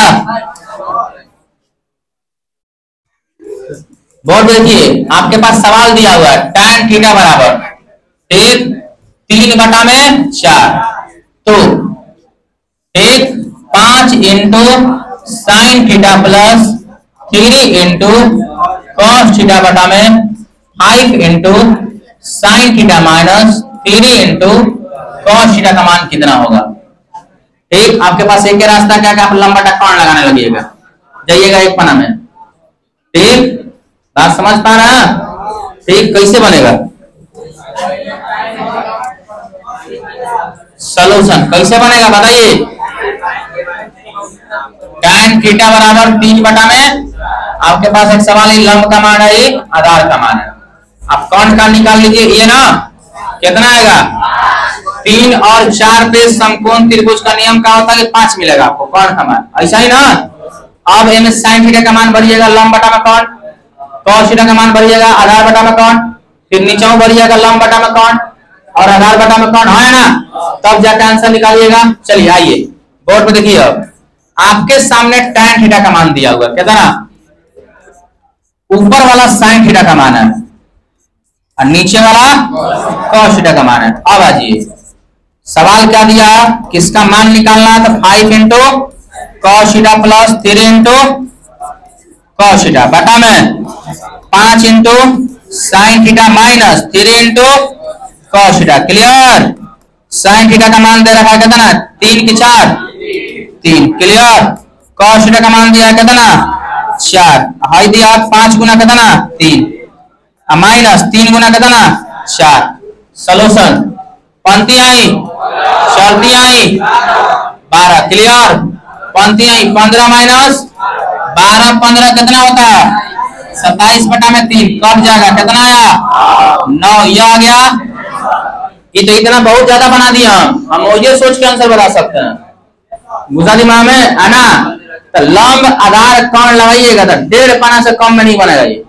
[SPEAKER 1] बोर्ड देखिए, आपके पास सवाल दिया हुआ है tan थीटा बराबर, ठीक, 3 बटा में 4। तो एक 5 into sine theta plus 3 into cos theta बटा में 5 into sine theta minus 3 into cos theta का मान कितना होगा? ठीक, आपके पास एक रास्ता क्या कि आप लंबा टक्कर लगाने लगिएगा, जाइएगा एक पन्ना में। ठीक, बात समझ पा रहे हैं? ठीक, कैसे बनेगा सॉल्यूशन, कैसे बनेगा बताइए। tan थीटा बराबर 3 बटा में, आपके पास एक सवाल है लंब का मान है, आधार का मान है। आप कौन का निकाल लीजिए, ये ना कितना आएगा? 3 और 4 पे समकोण त्रिभुज का नियम क्या होता है कि 5 मिलेगा आपको कौन का मान, ऐसा ही ना। अब इनमें साइन थीटा का मान बढ़िएगा, लंब बटा में कौन, कॉस थीटा का मान बढ़िएगा, आधार बटा में कौन, फिर नीचे बढ़िएगा लंब बटा में कौन और आधार बटा में कौन, है ना। तब जाके आंसर निकालिएगा। चलिए आइए बोर्ड पे देखिए, अब आपके सामने tan थीटा का मान दिया हुआ है, कितना? ऊपर वाला साइन थीटा का मान है और नीचे वाला कॉस थीटा का मान है। अब आइए सवाल क्या दिया, किसका मान निकालना है? तो 5 into cos theta plus 3 into cos theta बटा में 5 into sine theta minus 3 into cos theta. Clear. Sine theta का मान दे रखा है कितना? 3 की 4 3। क्लियर। कॉस थीटा का मान दिया कितना? 4। हाई दिया 5 गुना कितना? 3 माइनस 3 गुना कितना? 4। सॉल्यूशन पंक्ति आई, चलती आई 12। क्लियर। पंक्ति आई 15 माइनस 12, 15 कितना होता है? 27 बटा में 3 कट जाएगा, कितना आया? 9। यह आ गया। ये तो इतना बहुत ज्यादा बना दिया, हम ये सोच के आंसर बता सकते हैं, गुस्सा दिमाग में है ना। तो लंब आधार कौन लगाइएगा तो 1.5 पन्ना से कम में नहीं बनेगा ये,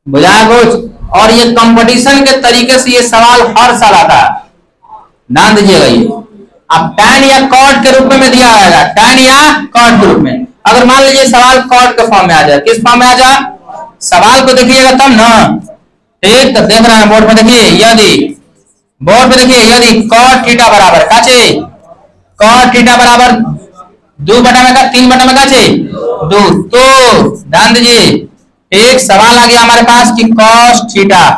[SPEAKER 1] बुझाया कुछ। और ये कंपटीशन के तरीके से ये सवाल हर साल आता है, ध्यान दीजिएगा। ये अब tan या cot के रूप में दिया जाएगा, tan या cot के रूप में। अगर मान लीजिए सवाल cot के फॉर्म में आ जाए, किस फॉर्म में आ जाए? सवाल को देखिएगा तब ना। ठीक, तो देख रहे हैं बोर्ड पे देखिए, यदि बोर्ड पे देखिए यदि cot थीटा बराबर काचे, cot थीटा बराबर 2 बटा में का 3 बटा में काचे 2। तो ध्यान दीजिए एक सवाल आ गया हमारे पास कि cos theta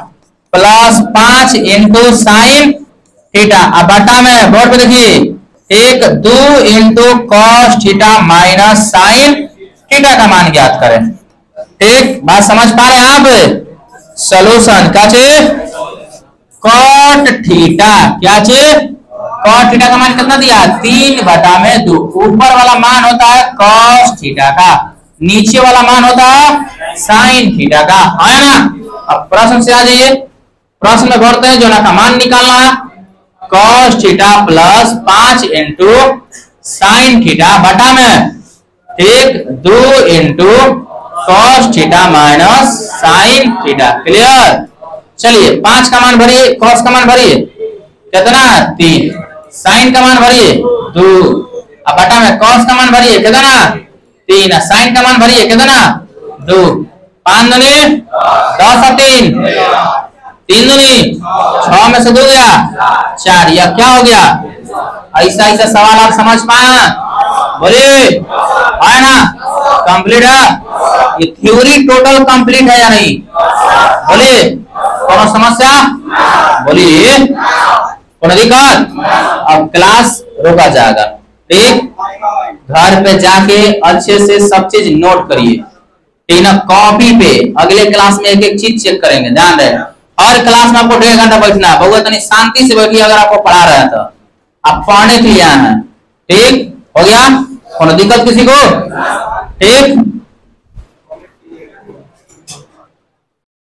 [SPEAKER 1] plus 5 into sine theta, अब बटा में बोर्ड पे देखिए 2 into cos theta minus sine theta का मान ज्ञात करें। ठीक, बात समझ पा रहे हैं आप? सॉल्यूशन क्या चाहिए? कॉट थीटा, क्या चाहिए? कॉट थीटा का मान कितना दिया? 3 बटा में 2। ऊपर वाला मान होता है कॉस थीटा का, नीचे वाला मान होता है साइन थीटा का, है ना। अब प्रश्न से आ जाइए, प्रश्न में भरते हैं जो ना का मान निकालना है, cos theta plus 5 into sine theta बटा में ठीक 2 into cos theta minus sine theta. Clear? चलिए 5 का मान भरिए, cos का मान भरिए कितना 3, साइन का मान भरिए 2, अब बटा में cos का मान भरिए कितना 3, साइन का मान भरिए कितना 2, 5 दूनी 10 और 3 दूनी 6 में से 2 गया 4, यह क्या हो गया? ऐसा ऐसा सवाल आप समझ पाए? बोलिए है ना? कंप्लीट है ये थ्योरी, टोटल कंप्लीट है या नहीं? बोलिए कौन समस्या? बोलिए कौन दिक्कत? अब क्लास रोका जाएगा, ठीक? घर पे जाके अच्छे से सब चीज नोट करिए, ठीक ना? कॉपी पे अगले क्लास में एक एक चीज चेक करेंगे, ध्यान रहे। हर क्लास में आपको 1.5 घंटा बैठना है, बहुत तनी शांति से बैठिए। अगर आपको पढ़ा रहा था, आप पढ़ने के लिए आए हैं, ठीक? हो गया? कोनो दिक्कत किसी को? ठीक।